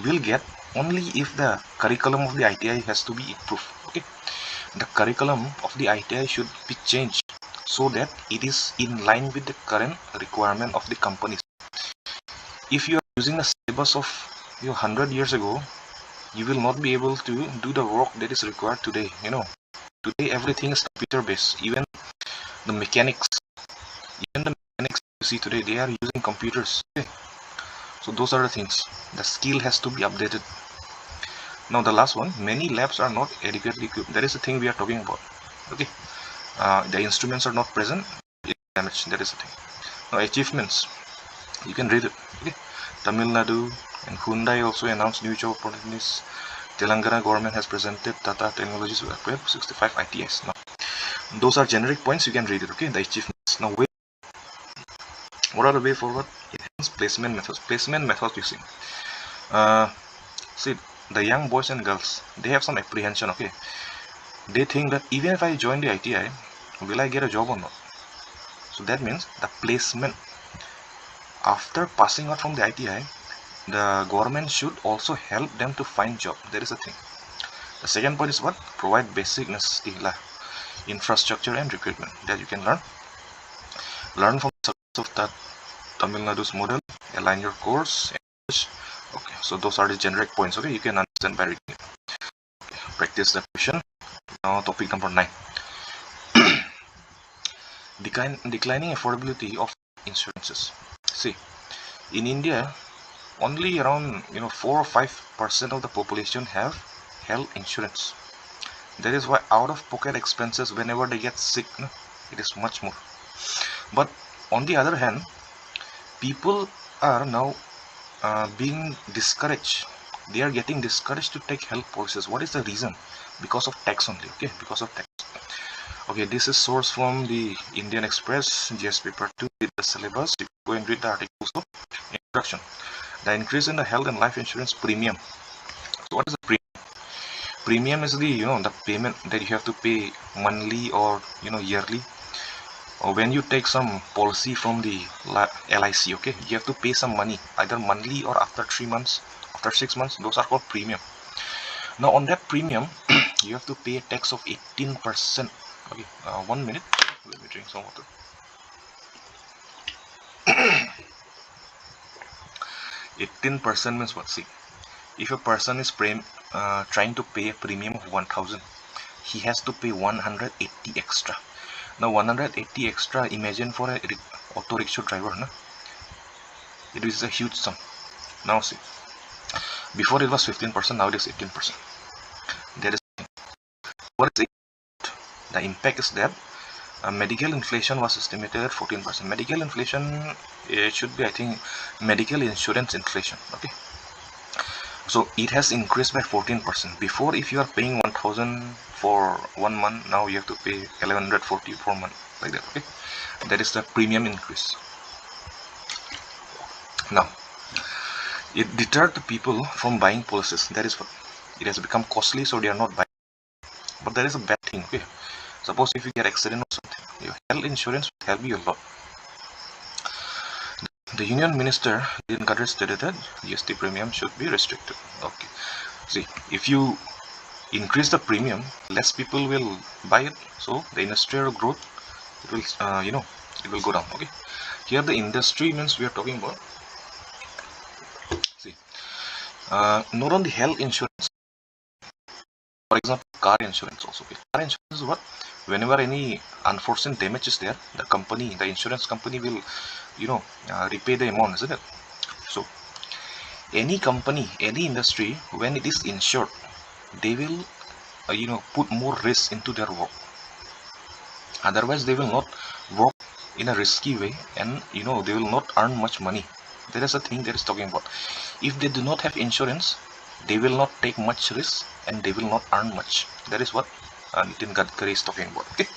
will get only if the curriculum of the ITI has to be improved. Okay, the curriculum of the ITI should be changed so that it is in line with the current requirement of the companies. If you are using the syllabus of 100 years ago, you will not be able to do the work that is required today. Today everything is computer based. Even the mechanics you see today, they are using computers. Okay? So those are the things. The skill has to be updated. Now the last one, many labs are not adequately equipped. That is the thing we are talking about. Okay, the instruments are not present, it's damaged. That is the thing. Now achievements, you can read it. Okay, Tamil Nadu and Hyundai also announced new job opportunities. Telangana government has presented Tata Technologies with 65 ITIs. Now those are generic points, you can read it. Okay, the achievements. Now what are the way forward? Enhanced placement methods. Placement methods you see. See, the young boys and girls, they have some apprehension. Okay, they think that even if I join the ITI, will I get a job or not? So that means the placement after passing out from the ITI, the government should also help them to find job. That is the thing. The second point is what? Provide basic necessity, infrastructure and recruitment that you can learn from the success of that Tamil Nadu's model, align your course. Okay, so those are the generic points. Okay, you can understand by reading it. Okay, practice the question. Now topic number 9. Declining affordability of insurances. See, in India, only around 4 or 5% of the population have health insurance. That is why out-of-pocket expenses whenever they get sick, it is much more. But on the other hand, people are now being discouraged. They are getting discouraged to take health policies. What is the reason? Because of tax only. Okay, because of tax. Okay, this is sourced from the Indian Express, GS paper 2, with the syllabus. You go and read the article. So, introduction. The increase in the health and life insurance premium. So what is the premium? Premium is the the payment that you have to pay monthly or yearly. Or when you take some policy from the LIC, okay, you have to pay some money either monthly or after 3 months, after 6 months. Those are called premium. Now on that premium, you have to pay a tax of 18%. Okay, 1 minute. Let me drink some water. 18% means what? See, if a person is trying to pay a premium of 1000, he has to pay 180 extra. Now 180 extra, imagine for a auto rickshaw driver, no? It is a huge sum. Now see, before it was 15%, now it is 18%. There is what is it? The impact is that medical inflation was estimated at 14%. Medical inflation, it should be, I think, medical insurance inflation. Okay, so it has increased by 14%. Before, if you are paying 1000 for 1 month, now you have to pay 1140 per month, like that. Okay, that is the premium increase. Now it deterred the people from buying policies. That is what it has become costly, so they are not buying. But that is a bad thing. Okay, suppose if you get accident or something, your health insurance will help you a lot. The Union Minister in Qatar stated that GST premium should be restricted. Okay. See, if you increase the premium, less people will buy it, so the industrial growth, it will it will go down. Okay. Here the industry means we are talking about, see, not only health insurance, for example car insurance also. Okay. Car insurance is what, whenever any unforeseen damage is there, the insurance company will repay the amount, isn't it? So any company, any industry, when it is insured, they will put more risk into their work. Otherwise they will not work in a risky way, and they will not earn much money. That is the thing that is talking about. If they do not have insurance, they will not take much risk and they will not earn much. That is what Nitin Gadkari is talking about. Okay.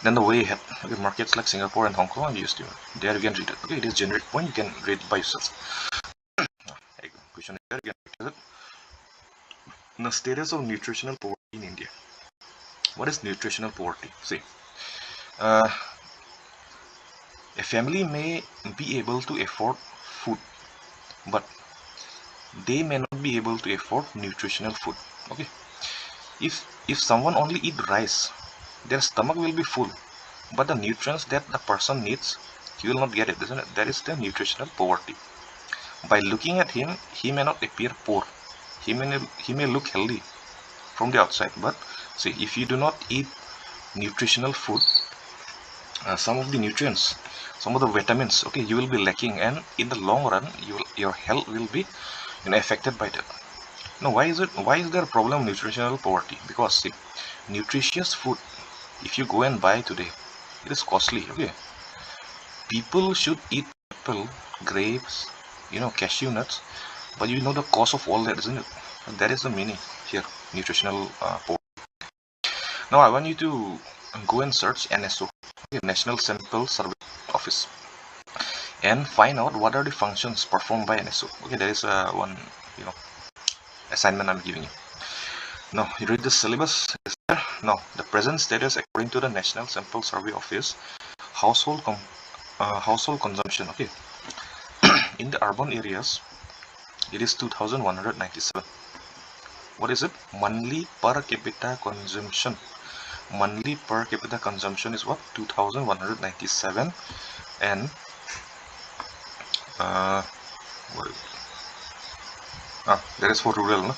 Then the way ahead. Okay, markets like Singapore and Hong Kong and USD. There you can read it. Okay, it is generic point. You can read it by yourself. Question here. You can read it. The status of nutritional poverty in India. What is nutritional poverty? See, a family may be able to afford food, but they may not be able to afford nutritional food. Okay, if someone only eat rice, their stomach will be full, but the nutrients that the person needs, he will not get it, isn't it? That is the nutritional poverty. By looking at him, he may not appear poor. He may look healthy from the outside, but see, if you do not eat nutritional food, some of the nutrients, some of the vitamins, okay, you will be lacking, and in the long run, your health will be affected by that. Now, why is there a problem of nutritional poverty? Because see, nutritious food, if you go and buy today, it is costly. Okay, people should eat apple, grapes, cashew nuts, but the cost of all that, isn't it? That is the meaning here, nutritional poverty. Now I want you to go and search NSO, okay, National Sample Survey Office, and find out what are the functions performed by NSO. Okay, there is one assignment I'm giving you. Now you read the syllabus. Now the present status according to the National Sample Survey Office, household consumption. Okay, in the urban areas, it is 2,197. What is it? Monthly per capita consumption. Monthly per capita consumption is what? 2,197. And that is for rural, no?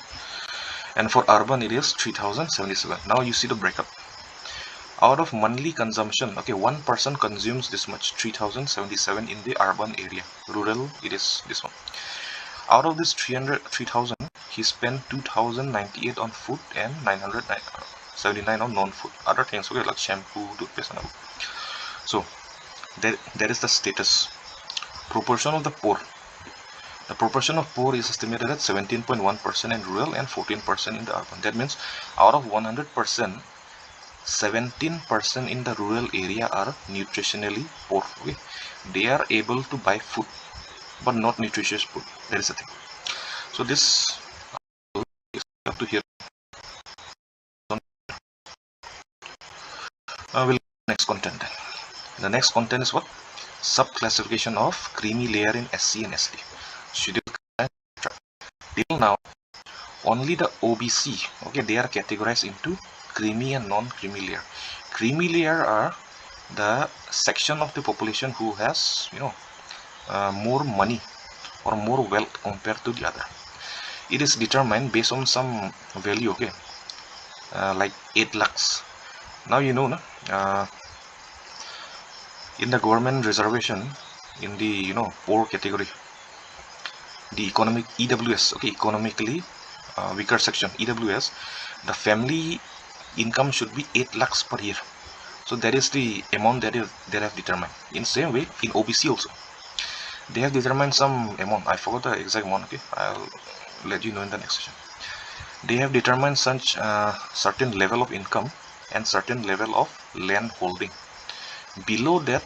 And for urban it is 3,077. Now you see the breakup. Out of monthly consumption, okay, one person consumes this much, 3,077 in the urban area. Rural, it is this one. Out of this 3,000, he spent 2,098 on food and 979 on non-food, other things, okay, like shampoo, toothpaste, and all. So that is the status. Proportion of the poor. The proportion of poor is estimated at 17.1% in rural and 14% in the urban. That means out of 100%, 17% in the rural area are nutritionally poor. Okay, they are able to buy food, but not nutritious food. That is the thing. So this up to here. We'll next content. The next content is what? Sub-classification of creamy layer in SC and ST. Schedule. Till now, only the OBC, okay, they are categorized into creamy and non-creamy layer. Creamy layer are the section of the population who has more money or more wealth compared to the other. It is determined based on some value, okay, like 8 lakhs. Now in the government reservation, in the poor category, the economic EWS, okay, economically weaker section, EWS, the family income should be 8 lakhs per year. So that is the amount that they have determined. In same way, in OBC also, they have determined some amount. I forgot the exact amount. Okay, I'll let you know in the next session. They have determined such certain level of income and certain level of land holding. Below that,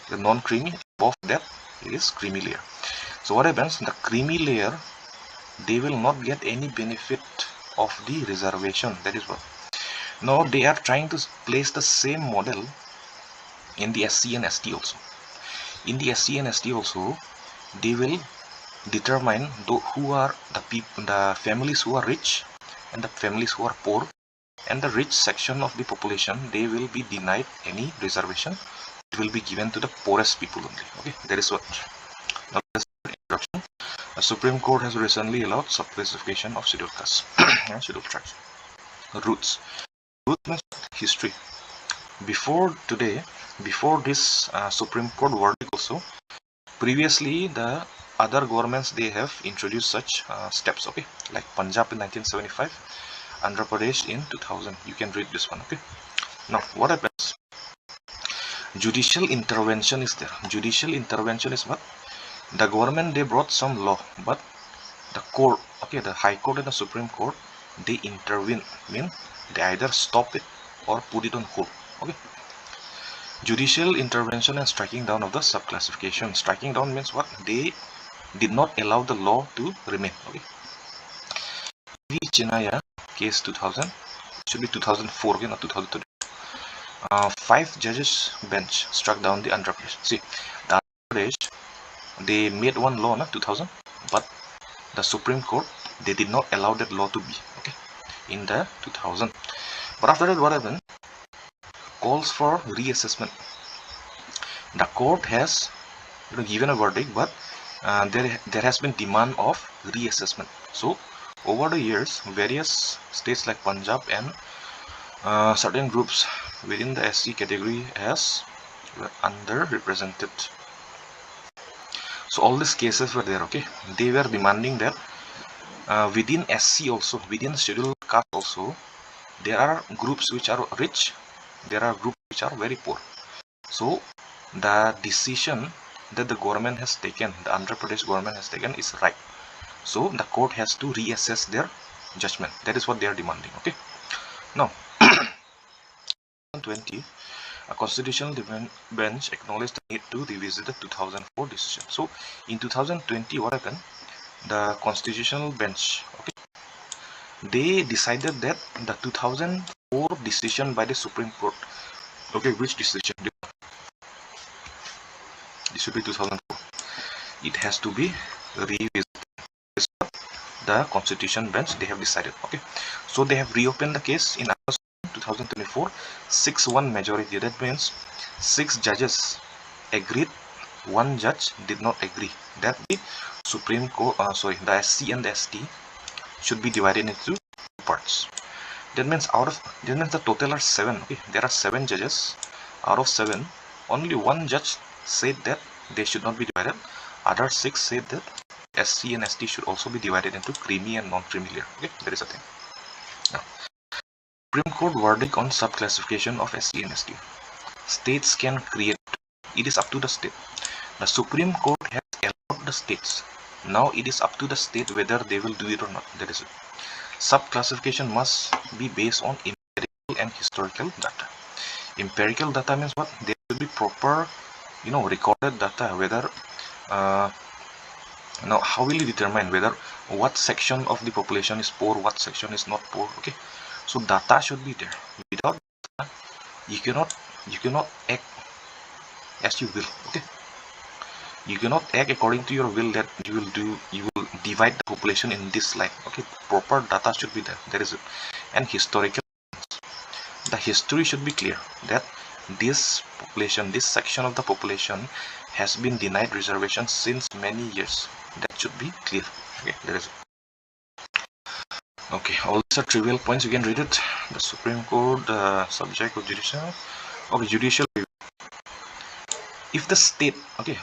the non-creamy. Above that, it is creamy layer. So what happens? The creamy layer, they will not get any benefit of the reservation. That is what. Now they are trying to place the same model in the SC and ST also. In the SC and ST also, they will determine who are the people, the families who are rich and the families who are poor, and the rich section of the population, they will be denied any reservation. It will be given to the poorest people only. Okay, that is what. Now, introduction. The Supreme Court has recently allowed subclassification of scheduled castes and scheduled tribes. Roots. Roots means history. Before today, before this Supreme Court verdict also, previously the other governments, they have introduced such steps. Okay, like Punjab in 1975, Andhra Pradesh in 2000. You can read this one. Okay. Now what happens? Judicial intervention is there. Judicial intervention is what? The government, they brought some law, but the court, okay, the High Court and the Supreme Court, they intervene, mean they either stop it or put it on hold. Okay. Judicial intervention and striking down of the subclassification. Striking down means what? They did not allow the law to remain. Okay. V. Chinaya case 2000, should be 2004, okay, not 2003. 5 judges bench struck down the Andhra Pradesh. See, the Andhra Pradesh, they made one law, 2000, but the Supreme Court, they did not allow that law to be, okay, in the 2000. But after that, what happened? Calls for reassessment. The court has given a verdict, but there has been demand of reassessment. So over the years, various states like Punjab and certain groups within the SC category were underrepresented. So all these cases were there. Okay, they were demanding that within SC also, within scheduled caste also, there are groups which are rich, there are groups which are very poor. So the decision that the government has taken, the Andhra Pradesh government has taken, is right. So the court has to reassess their judgment. That is what they are demanding. Okay. Now, 2020, a constitutional bench acknowledged the need to revisit the 2004 decision. So in 2020, what happened? The constitutional bench, okay, they decided that the 2004 decision by the Supreme Court, okay, which decision? This should be 2004. It has to be revisited. The constitution bench, they have decided. Okay, so they have reopened the case in August 2024, 6-1 majority. That means 6 judges agreed, 1 judge did not agree that the Supreme Court, the SC and the ST should be divided into 2 parts. That means the total are 7. Okay, there are 7 judges. Out of 7, only 1 judge said that they should not be divided. Other 6 said that SC and ST should also be divided into creamy and non-creamy layer. Okay, there is a thing. Now, Supreme Court verdict on subclassification of SC and ST. States can create. It is up to the state. The Supreme Court has allowed the states. Now it is up to the state whether they will do it or not. That is it. Subclassification must be based on empirical and historical data. Empirical data means what? There will be proper, recorded data. Whether now, how will you determine whether what section of the population is poor, what section is not poor? Okay, so data should be there. Without data, you cannot act as you will. Okay, you cannot act according to your will that you will divide the population in this line. Okay, proper data should be there. That is it. And historical, the history should be clear that this population, this section of the population has been denied reservation since many years. That should be clear. Okay, there is. Okay, all these are trivial points. You can read it. The Supreme Court, subject of judicial. Okay, judicial review. If the state, okay,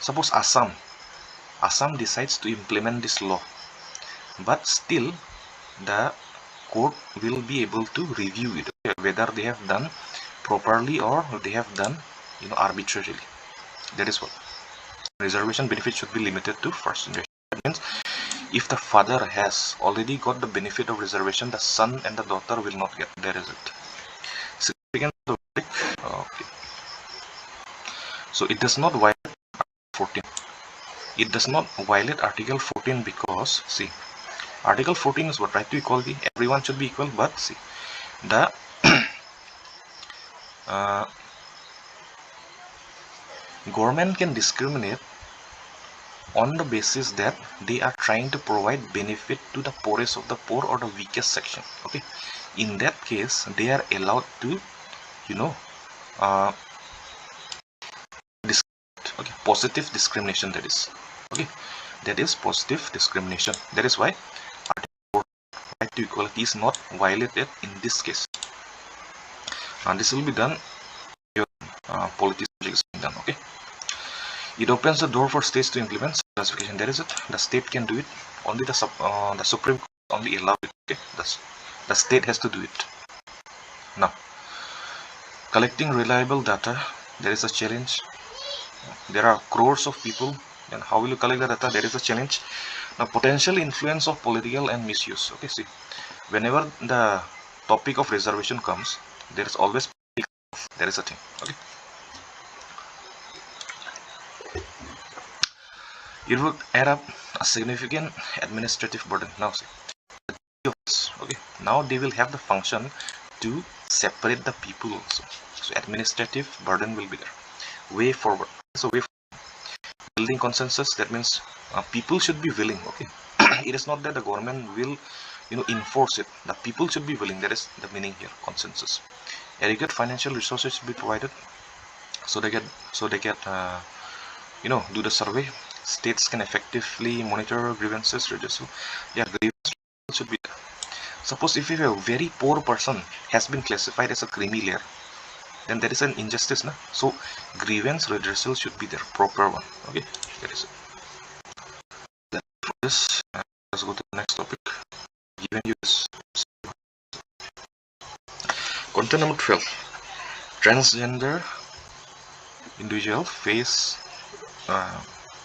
suppose Assam decides to implement this law, but still the court will be able to review it, okay, whether they have done properly or they have done, arbitrarily. That is what. Reservation benefit should be limited to first generation. That means if the father has already got the benefit of reservation, the son and the daughter will not get. There is it. Significance of the verdict. Okay. So it does not violate Article 14. It does not violate Article 14 because, see, Article 14 is what? Right to equality. Everyone should be equal, but see, government can discriminate on the basis that they are trying to provide benefit to the poorest of the poor or the weakest section. Okay, in that case they are allowed to, you know, okay, positive discrimination, that is. Okay, that is positive discrimination. That is why Article 4, right to equality, is not violated in this case, and this will be done politics is done. Okay, it opens the door for states to implement classification. That is it. The state can do it. Only the Supreme Court only allow it. Okay, the state has to do it. Now, collecting reliable data, there is a challenge. There are crores of people, and how will you collect the data? There is a challenge. Now, potential influence of political and misuse. Okay, see, whenever the topic of reservation comes, there is always, there is a thing. Okay, it would add up a significant administrative burden. Now, see, okay, now they will have the function to separate the people also. So administrative burden will be there. Way forward. So way forward. Building consensus, that means people should be willing. Okay, it is not that the government will, you know, enforce it. The people should be willing. That is the meaning here. Consensus. Adequate financial resources should be provided, so they get you know, do the survey. States can effectively monitor grievances, redressal. Yeah, grievances should be there. Suppose if a very poor person has been classified as a creamy layer, then there is an injustice, na? So grievance redressal should be there, proper one. Okay, that is it. Then for this, let's go to the next topic. Given you this content number 12, transgender individuals face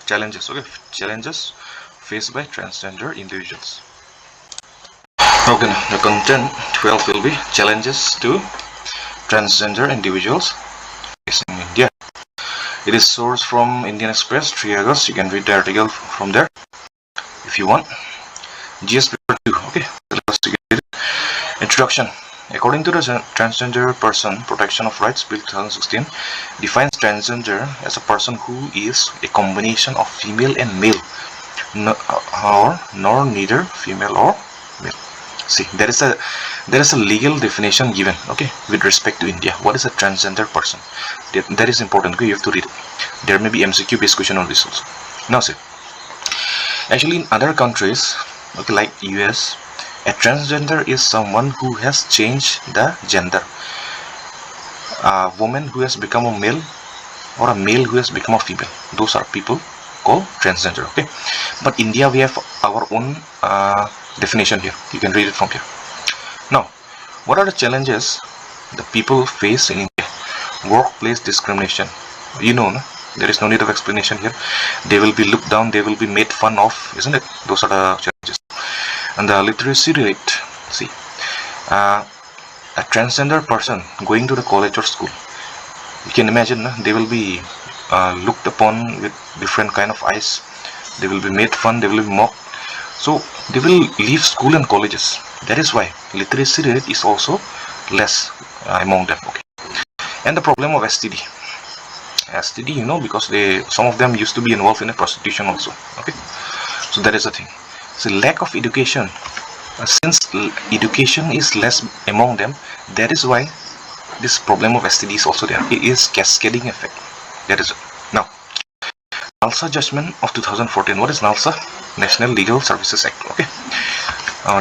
challenges. Okay, challenges faced by transgender individuals. Okay, now the content 12 will be challenges to transgender individuals facing India. It is sourced from Indian Express, 3 August. You can read the article from there if you want. GS paper 2. Okay, introduction. According to the Transgender Person Protection of Rights Bill 2016, defines transgender as a person who is a combination of female and male, nor neither female or male. See, there is a legal definition given, okay, with respect to India. What is a transgender person? That is important. Okay, you have to read it. There may be MCQ based question on this also. Now, see, actually in other countries, okay, like US, a transgender is someone who has changed the gender. A woman who has become a male, or a male who has become a female. Those are people called transgender. Okay, but India, we have our own definition here. You can read it from here. Now, what are the challenges the people face in India? Workplace discrimination. You know, no? There is no need of explanation here. They will be looked down, they will be made fun of, isn't it? Those are the challenges. And the literacy rate. See, a transgender person going to the college or school, you can imagine, no? They will be looked upon with different kind of eyes. They will be made fun, they will be mocked. So they will leave school and colleges. That is why literacy rate is also less among them. Okay, and the problem of STD, you know, because some of them used to be involved in a prostitution also. Okay, so that is the thing. So lack of education, since education is less among them, that is why this problem of STD is also there. It is cascading effect. That is it. Now, NALSA judgment of 2014. What is NALSA? National Legal Services Act. Okay,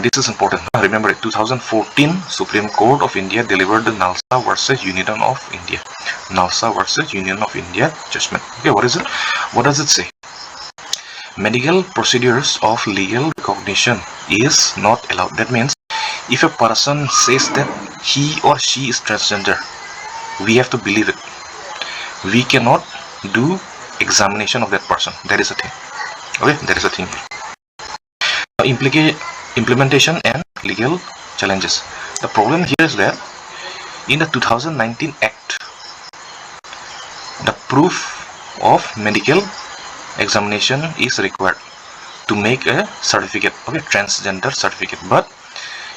this is important. Remember it. 2014 Supreme Court of India delivered the NALSA versus Union of India. NALSA versus Union of India judgment. Okay, what is it? What does it say? Medical procedures of legal recognition is not allowed. That means if a person says that he or she is transgender, we have to believe it. We cannot do examination of that person. That is a thing. Okay, that is a thing. Now, implementation and legal challenges. The problem here is that in the 2019 Act, the proof of medical examination is required to make a certificate, okay, transgender certificate. But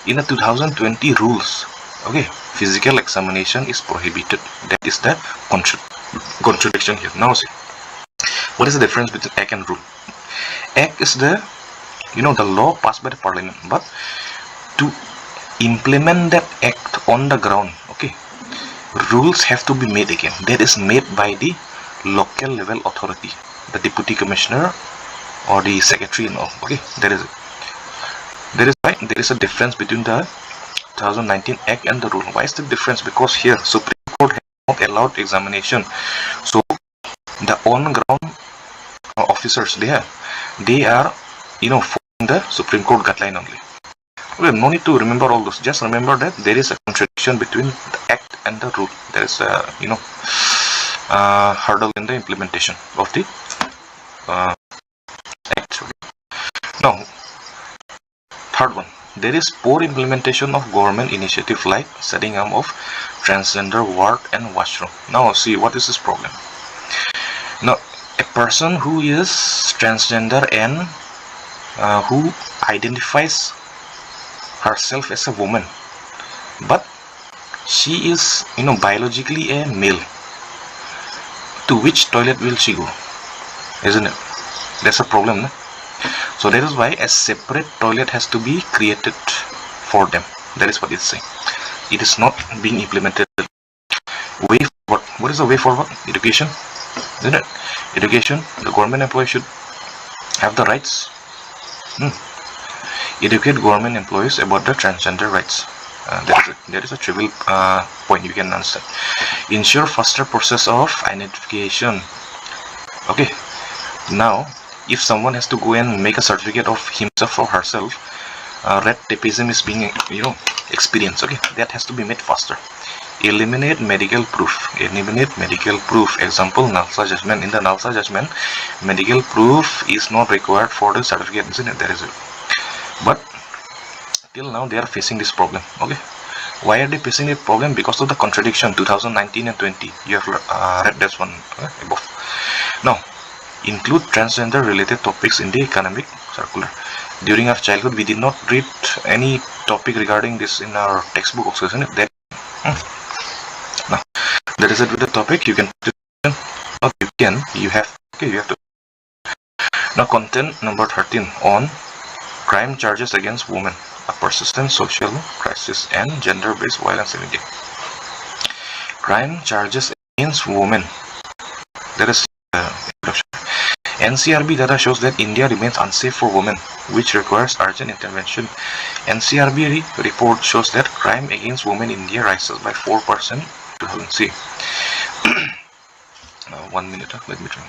in the 2020 rules, okay, physical examination is prohibited. That is the concept. contradiction here. Now see, what is the difference between act and rule? Act is the the law passed by the parliament, but to implement that act on the ground, okay, rules have to be made again. That is made by the local level authority, the deputy commissioner or the secretary and all. Okay, that is it. That is why there is a difference between the 2019 Act and the rule. Why is the difference? Because here Supreme Court has not allowed examination, so the on-ground officers they are following the Supreme Court guideline only. Okay, no need to remember all those. Just remember that there is a contradiction between the Act and the rule. There is a hurdle in the implementation of the Act. Now, third one, there is poor implementation of government initiative like setting up of transgender ward and washroom. Now see, what is this problem? Now a person who is transgender and who identifies herself as a woman, but she is biologically a male, to which toilet will she go? Isn't it? That's a problem, no? So that is why a separate toilet has to be created for them. That is what it's saying. It is not being implemented. Way forward. What is the way forward? Education, isn't it? Education. The government employee should have the rights. Educate government employees about the transgender rights. That is a trivial point, you can understand. Ensure faster process of identification. Okay. Now, if someone has to go and make a certificate of himself or herself, red tapeism is being experienced. Okay, that has to be made faster. Eliminate medical proof. Eliminate medical proof. Example, NALSA judgment. In the NALSA judgment, medical proof is not required for the certificate, isn't it? That is it. But till now they are facing this problem. Okay, why are they facing this problem? Because of the contradiction 2019 and 20. You have read this one above. Now, include transgender related topics in the academic circular. During our childhood, we did not read any topic regarding this in our textbook also, isn't it? Now, that is it with the topic. You can you have to. Now, content number 13 on crime charges against women, a persistent social crisis and gender-based violence in India. Crime charges against women. That is NCRB data shows that India remains unsafe for women, which requires urgent intervention. NCRB report shows that crime against women in India rises by 4%. See, 1 minute. Let me try.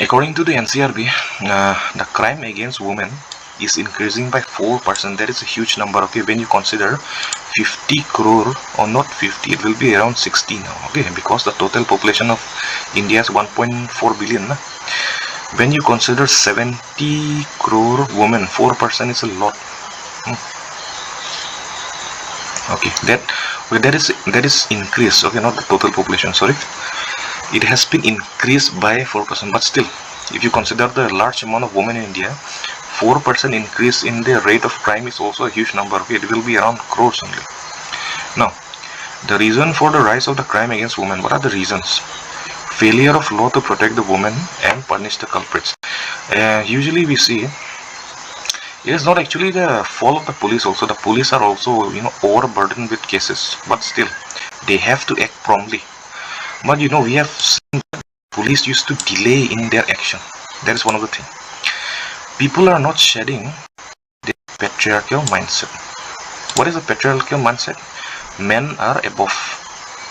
According to the NCRB, the crime against women is increasing by 4%. That is a huge number. Okay, when you consider 50 crore or not 50, it will be around 60 now. Okay, because the total population of India is 1.4 billion. When you consider 70 crore women, 4% is a lot. Okay, that is increased. Okay, not the total population. Sorry, it has been increased by 4%. But still, if you consider the large amount of women in India, 4% increase in the rate of crime is also a huge number. Okay, it will be around crores only. Now, the reason for the rise of the crime against women, what are the reasons? Failure of law to protect the women and punish the culprits. Usually we see it is not actually the fault of the police. Also, the police are also overburdened with cases, but still they have to act promptly. But we have seen that police used to delay in their action. That is one of the things. People are not shedding the patriarchal mindset. What is the patriarchal mindset? Men are above.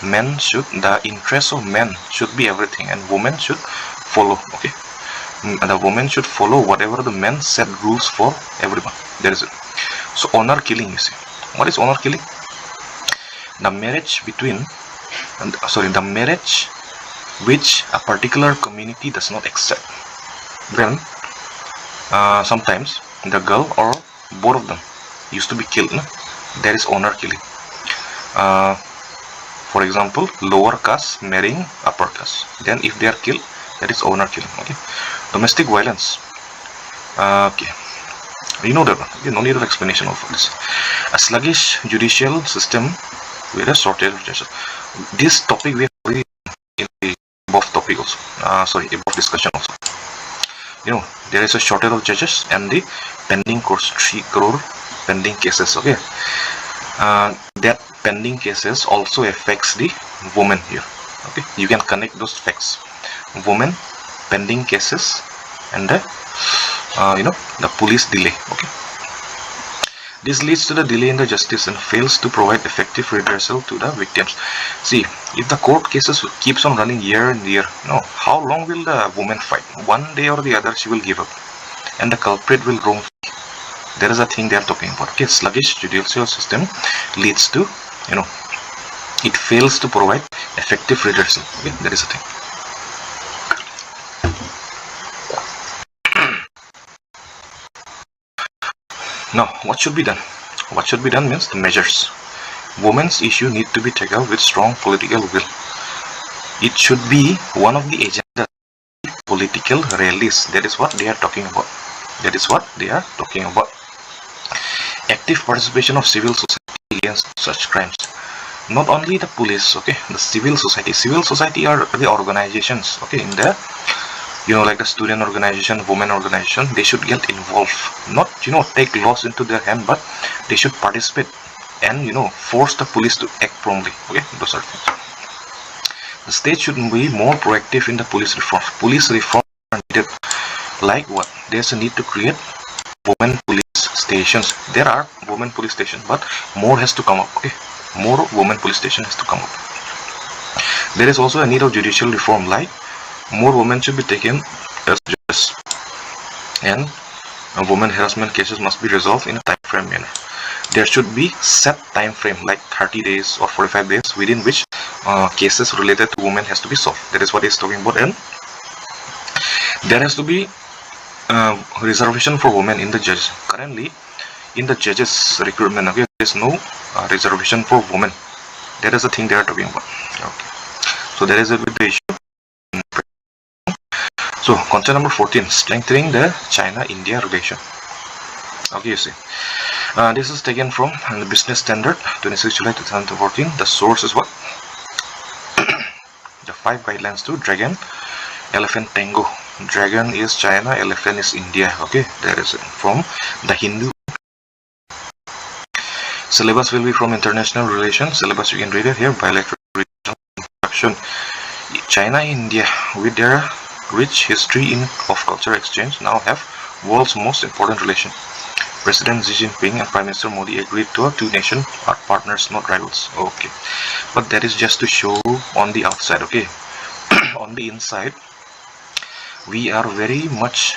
The interest of men should be everything, and women should follow. Okay, the women should follow whatever the men set rules for everyone. That is it. So honor killing, you see. What is honor killing? The marriage which a particular community does not accept. Then sometimes the girl or both of them used to be killed. No? That is honor killing. For example, lower caste marrying upper caste. Then if they are killed, that is honor killing. Okay. Domestic violence. Okay. You know that one. Okay, no need of explanation of this. A sluggish judicial system with a shortage of judges. This topic we have already in the above topic also. Above discussion also. You know, there is a shortage of judges and the pending course 3 crore pending cases. Okay, that pending cases also affects the women here. Okay, you can connect those facts: women, pending cases, and the the police delay. Okay, this leads to the delay in the justice and fails to provide effective redressal to the victims. See, if the court cases keeps on running year and year, how long will the woman fight? One day or the other she will give up and the culprit will roam free. There is a thing they are talking about. Okay, sluggish judicial system leads to, it fails to provide effective redressal. Okay, that is a thing. Now, what should be done? What should be done means the measures. Women's issue need to be tackled with strong political will. It should be one of the agenda political rallies. That is what they are talking about. That is what they are talking about. Active participation of civil society against such crimes. Not only the police, okay, the civil society. Civil society are the organizations, okay, in the, like the student organization, women organization. They should get involved, not take laws into their hand, but they should participate and force the police to act promptly. Okay, those are things. The state should be more proactive in the police reform. Police reform are needed. Like what? There's a need to create women police stations. There are women police stations, but more has to come up. Okay, more women police station has to come up. There is also a need of judicial reform, like more women should be taken as judges, and women harassment cases must be resolved in a time frame manner. There should be set time frame like 30 days or 45 days within which cases related to women has to be solved. That is what he's talking about. And there has to be reservation for women in the judges. Currently, in the judges recruitment, okay, there is no reservation for women. That is the thing they are talking about. Okay, so that is a bit the issue. So content number 14, strengthening the China-India relation. Okay, you see, this is taken from the Business Standard, 26 July 2014. The source is what? The 5 guidelines to Dragon, Elephant, Tango. Dragon is China, elephant is India. Okay, that is it. From the Hindu. Syllabus will be from international relations. Syllabus you can read it here. Bilateral regional interaction. China, India, with their rich history of culture exchange, now have world's most important relation. President Xi Jinping and Prime Minister Modi agreed to 2 nations are partners, not rivals. Okay, but that is just to show on the outside. Okay, on the inside, we are very much,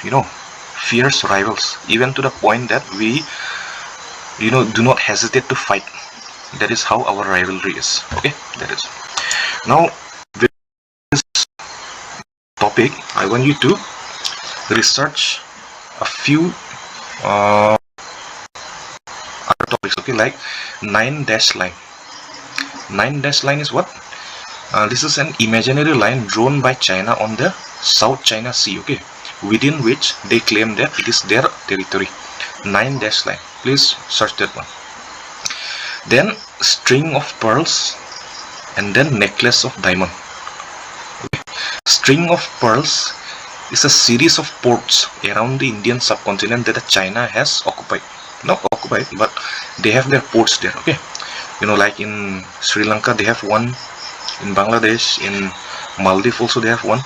fierce rivals, even to the point that we, do not hesitate to fight. That is how our rivalry is. Okay, that is. Now, with this topic, I want you to research a few other topics. Okay, like 9-dash line. 9-dash line is what? This is an imaginary line drawn by China on the South China Sea, okay, within which they claim that it is their territory. 9-dash line. Please search that one. Then string of pearls, and then necklace of diamond. Okay. String of pearls is a series of ports around the Indian subcontinent that China has occupied. Not occupied, but they have their ports there. Okay, like in Sri Lanka they have one, in Bangladesh, in Maldives also they have one.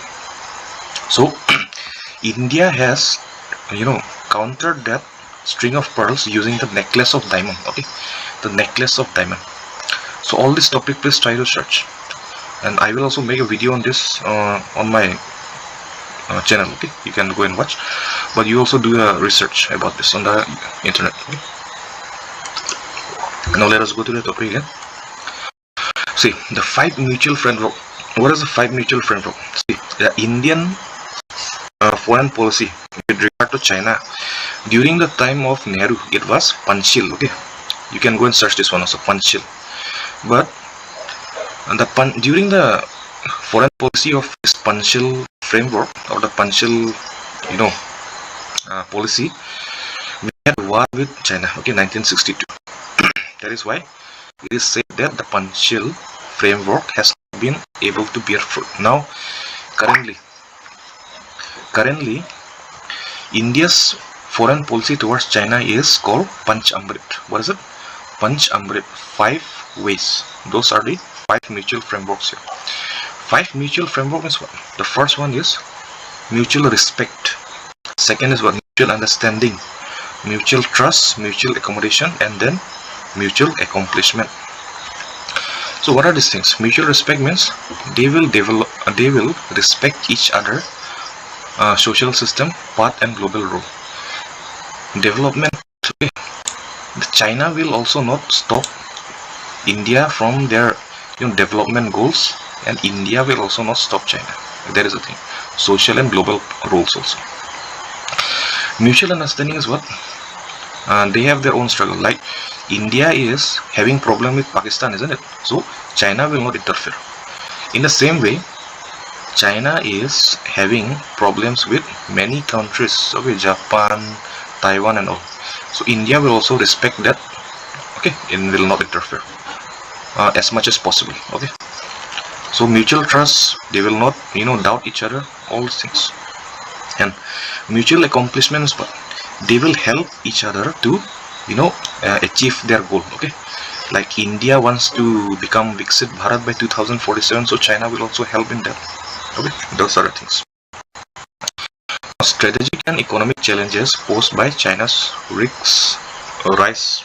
So India has countered that string of pearls using the necklace of diamond. Okay, the necklace of diamond. So all this topic, please try to search, and I will also make a video on this on my channel. Okay, you can go and watch, but you also do a research about this on the internet. Okay? Now let us go to the topic again. See, the 5 mutual framework. What is the 5 mutual framework? See, the Indian foreign policy with regard to China during the time of Nehru, it was Panchil. Okay, you can go and search this one also, Panchil. But during the foreign policy of this Panchil framework, or the Panchil policy, had war with China, okay, 1962. That is why it is said that the Panchil framework has not been able to bear fruit. Now, currently, India's foreign policy towards China is called Panch Amrit. What is it? Panch Amrit. 5 ways. Those are the 5 mutual frameworks here. 5 mutual framework is what? The first one is mutual respect. Second is what? Mutual understanding, mutual trust, mutual accommodation, and then mutual accomplishment. So what are these things? Mutual respect means they will respect each other, social system, path, and global role. Development. Okay. China will also not stop India from their development goals, and India will also not stop China. That is the thing. Social and global roles also. Mutual understanding is what? They have their own struggle. Like India is having problem with Pakistan, isn't it? So China will not interfere. In the same way, China is having problems with many countries, okay, Japan, Taiwan, and all. So India will also respect that, okay, and will not interfere as much as possible. Okay. So mutual trust, they will not doubt each other, all these things. And mutual accomplishments, but they will help each other to achieve their goal. Okay, like India wants to become Viksit Bharat by 2047, so China will also help in that. Okay, those are the things. Strategic and economic challenges posed by China's rise.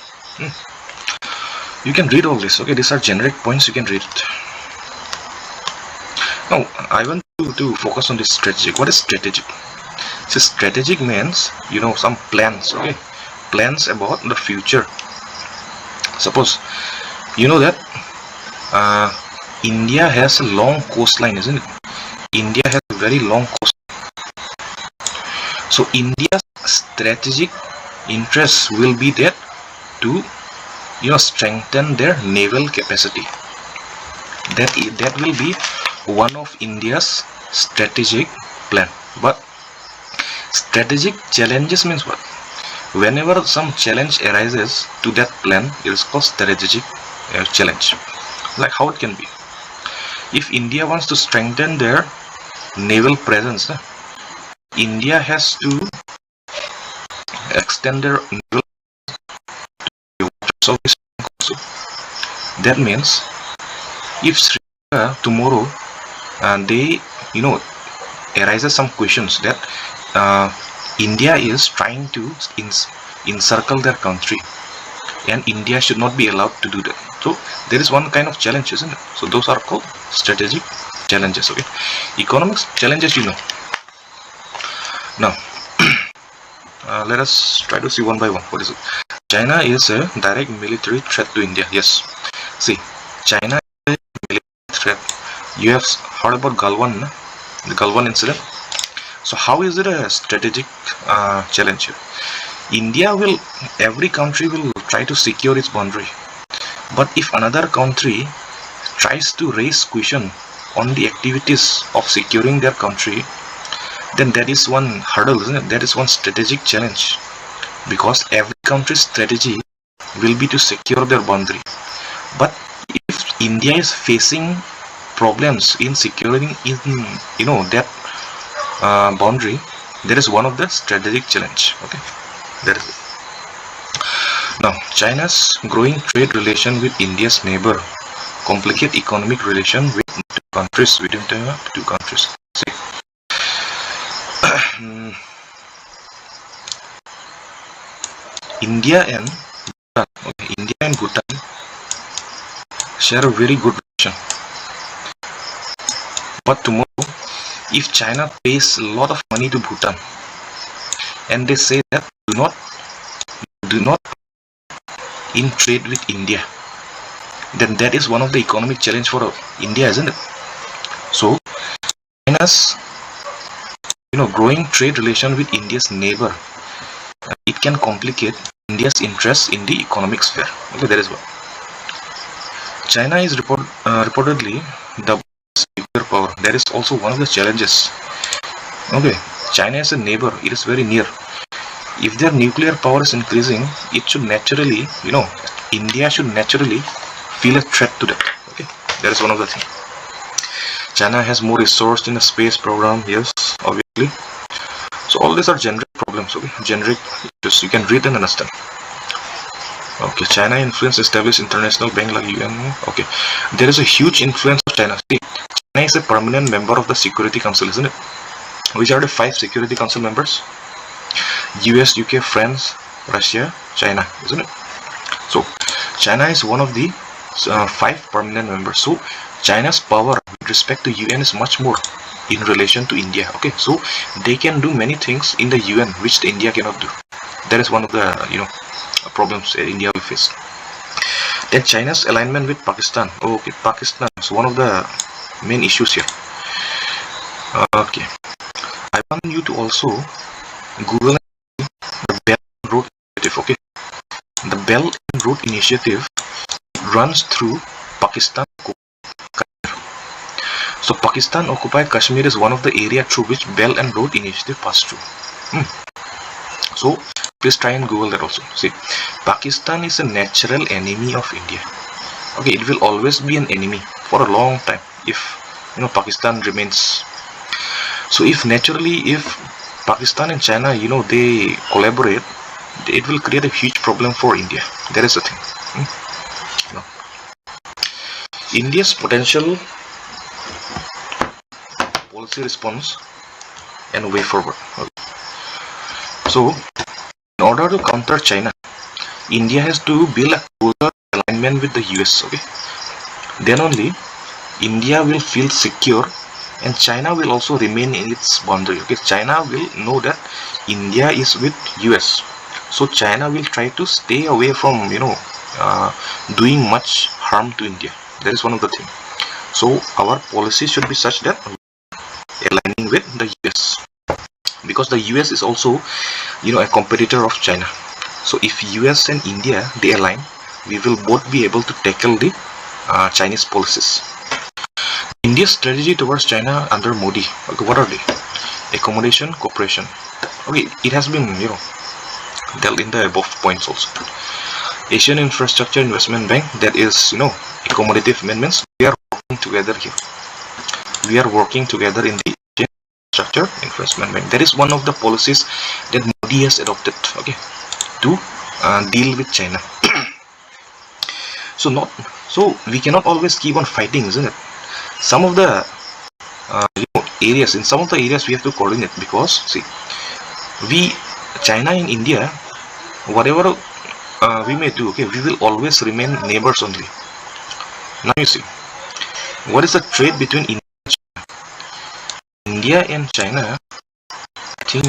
You can read all this. Okay, these are generic points, you can read it. Now I want to focus on this strategic. What is strategic? So strategic means some plans, okay, plans about the future. Suppose that India has a long coastline, isn't it? India has a very long coastline. So India's strategic interests will be there to strengthen their naval capacity. That will be one of India's strategic plan. But strategic challenges means what? Whenever some challenge arises to that plan, it is called strategic challenge. Like how it can be? If India wants to strengthen their naval presence, India has to extend their naval service also. That means if Sri Lanka tomorrow they arises some questions that India is trying to encircle their country, and India should not be allowed to do that. So there is one kind of challenge, isn't it? So those are called strategic challenges. Okay, economic challenges, now let us try to see one by one. What is it? China is a direct military threat to India. Yes, see, China is a military threat. You have heard about Galwan, the Galwan incident. So how is it a strategic challenge here? Every country will try to secure its boundary. But if another country tries to raise question on the activities of securing their country, then that is one hurdle, isn't it? That is one strategic challenge. Because every country's strategy will be to secure their boundary. But if India is facing problems in securing that boundary, that is one of the strategic challenge. Okay, that is it. Now China's growing trade relation with India's neighbor complicate economic relation with within the two countries. See, India and Bhutan, okay, India and Bhutan share a very good relation. But tomorrow, if China pays a lot of money to Bhutan and they say that do not in trade with India, then that is one of the economic challenge for India, isn't it? So China's growing trade relation with India's neighbor, it can complicate India's interest in the economic sphere. Okay, that is what. China is reportedly the nuclear power. That is also one of the challenges. Okay, China is a neighbor. It is very near. if their nuclear power is increasing, it should naturally, India should naturally feel a threat to that. Okay, that is one of the things. China has more resource in the space program, yes, obviously. So all these are generic problems, okay, generic issues. You can read and understand. Okay, China influence established international bank like UN. Okay, there is a huge influence of China. See, China is a permanent member of the Security Council, isn't it? Which are the 5 Security Council members? US, UK, France, Russia, China, isn't it? So China is one of the 5 permanent members. So China's power with respect to UN is much more in relation to India. Okay, so they can do many things in the UN which the India cannot do. That is one of the problems India will face. Then China's alignment with Pakistan. Okay, Pakistan is one of the main issues here. Okay, I want you to also Google the Belt and Road Initiative. Okay, the Belt and Road Initiative runs through Pakistan. So Pakistan occupied Kashmir is one of the area through which Belt and Road Initiative passed through. So please try and Google that also. See, Pakistan is a natural enemy of India. Okay, it will always be an enemy for a long time if Pakistan remains. So if Pakistan and China they collaborate, it will create a huge problem for India. That is the thing. India's potential policy response and way forward. Okay. So in order to counter China, India has to build a closer alignment with the US. Okay, then only India will feel secure and China will also remain in its boundary. Okay, China will know that India is with US, so China will try to stay away from doing much harm to India. That is one of the things. So our policy should be such that aligning with the US, because the US is also a competitor of China. So if US and India they align, we will both be able to tackle the Chinese policies. India's strategy towards China under Modi. Okay, what are they? Accommodation, cooperation. Okay, it has been dealt in the above points also. Asian Infrastructure Investment Bank, that is accommodative amendments. We are working together here. We are working together in the Asian Infrastructure Investment Bank. That is one of the policies that Modi has adopted. Okay, to deal with China. So we cannot always keep on fighting, isn't it? Some of the areas, in some of the areas we have to coordinate, because see, China and India, whatever we may do, okay, we will always remain neighbors only. Now you see, what is the trade between India and China? I think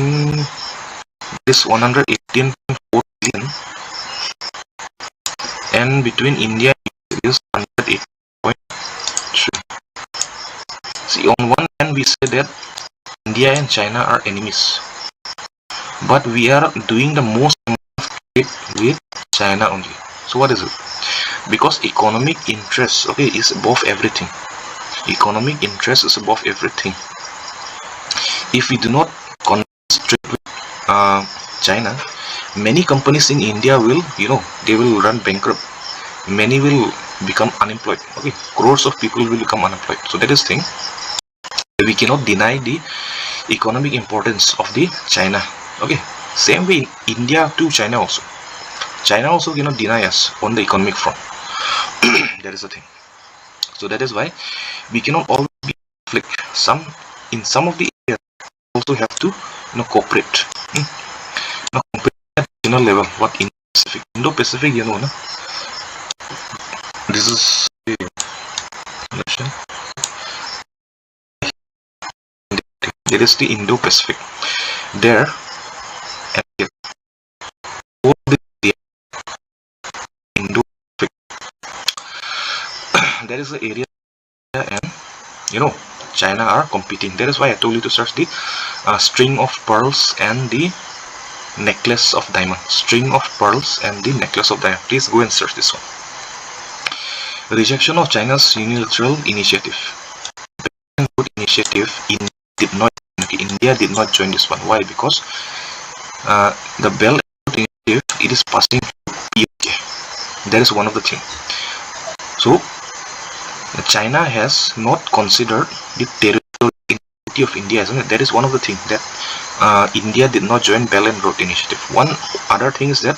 this 118.4 billion, and between India is 108.3. See, on one hand we say that India and China are enemies, but we are doing the most amount of trade with China only. So what is it? Because economic interest, okay, is above everything. Economic interest is above everything. If we do not trade with China, many companies in India will, they will run bankrupt. Many will become unemployed. Okay, crores of people will become unemployed. So that is thing. We cannot deny the economic importance of the China. Okay, same way India to China also. China also cannot deny us on the economic front. That is the thing. So that is why we cannot always be conflict. In some of the areas also have to cooperate. Now compare at regional level. What Indo-Pacific? Indo-Pacific, no? This is the nation. There is the Indo-Pacific. There and here. Indo-Pacific. That is the area, and China are competing. That is why I told you to search the string of pearls and the necklace of diamond. String of pearls and the necklace of diamond. Please go and search this one. Rejection of China's unilateral initiative. India did not join this one. Why? Because the Belt and Road Initiative, it is passing to UK. That is one of the things. So China has not considered the territorial integrity of India, isn't it? That is one of the things that India did not join Belt and Road Initiative. One other thing is that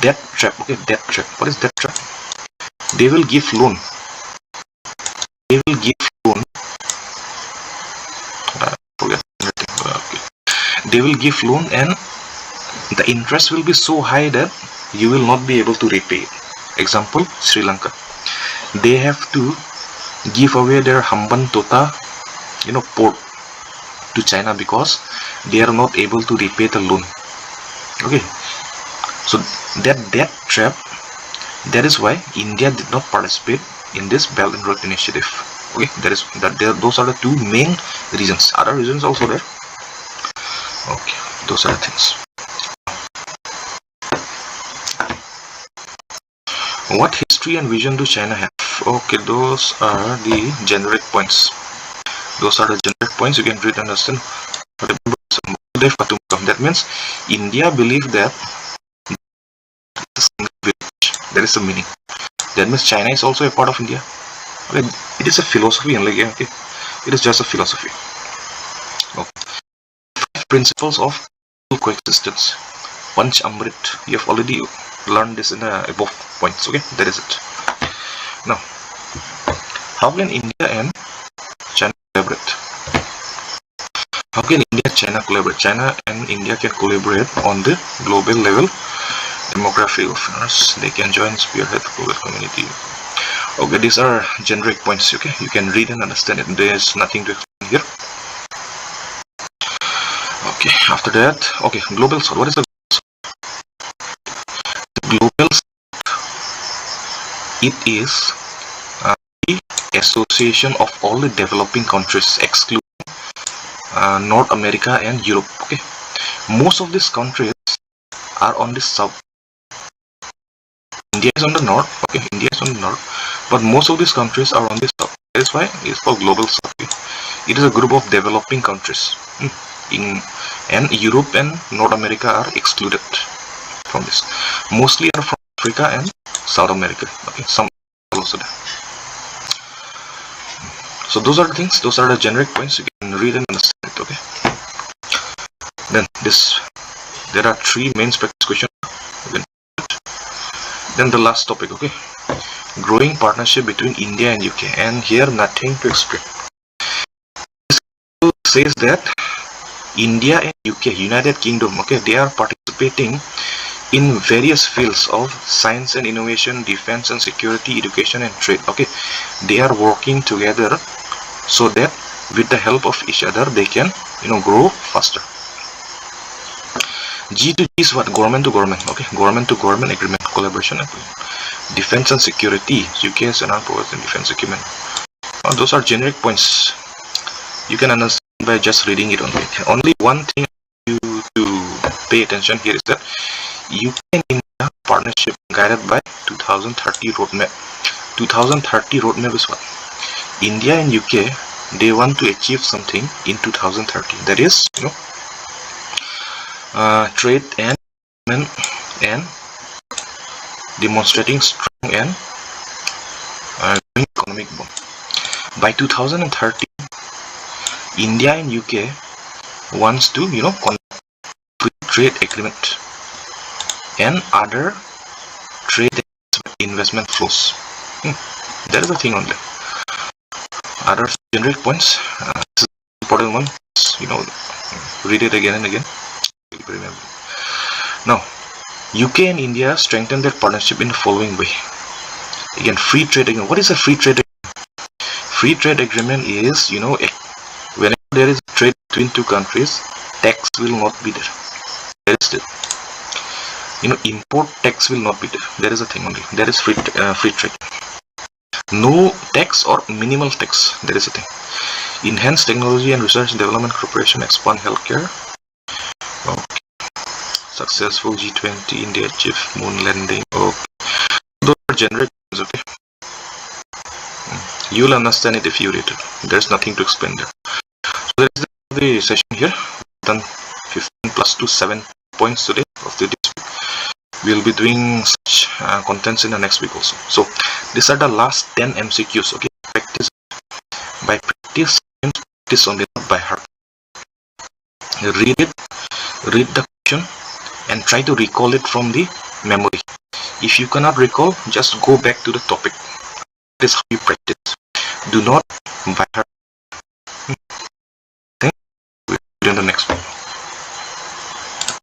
debt trap. Okay, debt trap. What is debt trap? They will give loan. They will give loan. Okay. They will give loan, and the interest will be so high that you will not be able to repay it. Example, Sri Lanka. They have to give away their Harmon port to China because they are not able to repay the loan. Okay, so that debt trap, that is why India did not participate in this Belt and Road Initiative. Okay, those are the two main reasons. Other reasons also there. Okay, those are the things. What history and vision do China have? Okay, those are the generic points. Those are the generic points. You can read and understand. That means India believe that there is a meaning. That means China is also a part of India. Okay, it is a philosophy only. Okay, it is just a philosophy. Okay. 5 principles of coexistence. Panch Amrit. You have already learned this in the above points. Okay, that is it. Now, how can India and China collaborate? How can India and China collaborate? China and India can collaborate on the global level. Demography of affairs. They can join spearhead global community. Okay, these are generic points. Okay, you can read and understand it. There is nothing to explain here. Okay, after that, okay, global south. What is the global south? It is the association of all the developing countries, excluding North America and Europe. Okay, most of these countries are on the south. India is on the north. Okay, India is on the north, but most of these countries are on the south. That is why it is called global south. Okay? It is a group of developing countries. And Europe and North America are excluded from this. Mostly are from Africa and South America. Okay, some also there. So those are the things. Those are the generic points. You can read and understand it. Okay. Then there are 3 main practice questions. Then the last topic. Okay. Growing partnership between India and UK. And here nothing to explain. This says that India and UK, United Kingdom, okay, they are participating in various fields of science and innovation, defense and security, education and trade. Okay, they are working together so that with the help of each other they can grow faster. G to G is what? Government to government. Okay, government to government agreement, collaboration agreement. Defense and security, UK and armed forces and defense equipment. Those are generic points. You can understand by just reading it only. Only one thing you to pay attention here is that UK and India partnership guided by 2030 roadmap. 2030 roadmap is what? India and UK, they want to achieve something in 2030. That is, trade and demonstrating strong and economic bond. By 2030, India and UK wants to conduct free trade agreement and other trade and investment flows. That is the thing only. Other generic points. This is an important one. Read it again and again. Remember. Now, UK and India strengthen their partnership in the following way. Again, free trade agreement. What is a free trade agreement? Free trade agreement is, whenever there is trade between 2 countries, tax will not be there. That is it. Import tax will not be there. There is a thing only. There is free trade. No tax or minimal tax. There is a thing. Enhance technology and research and development cooperation. Expand healthcare. Okay. Successful G20. India achieved moon landing. Okay. Those are generic things. Okay. You will understand it if you read it. There is nothing to explain there. So that is the session here. Done 15 plus 2, 7. points today of this week. We'll be doing such contents in the next week also. So these are the last 10 MCQs. Okay, practice by practice only, not by heart. Read it, read the question, and try to recall it from the memory. If you cannot recall, just go back to the topic. This is how you practice. Do not by heart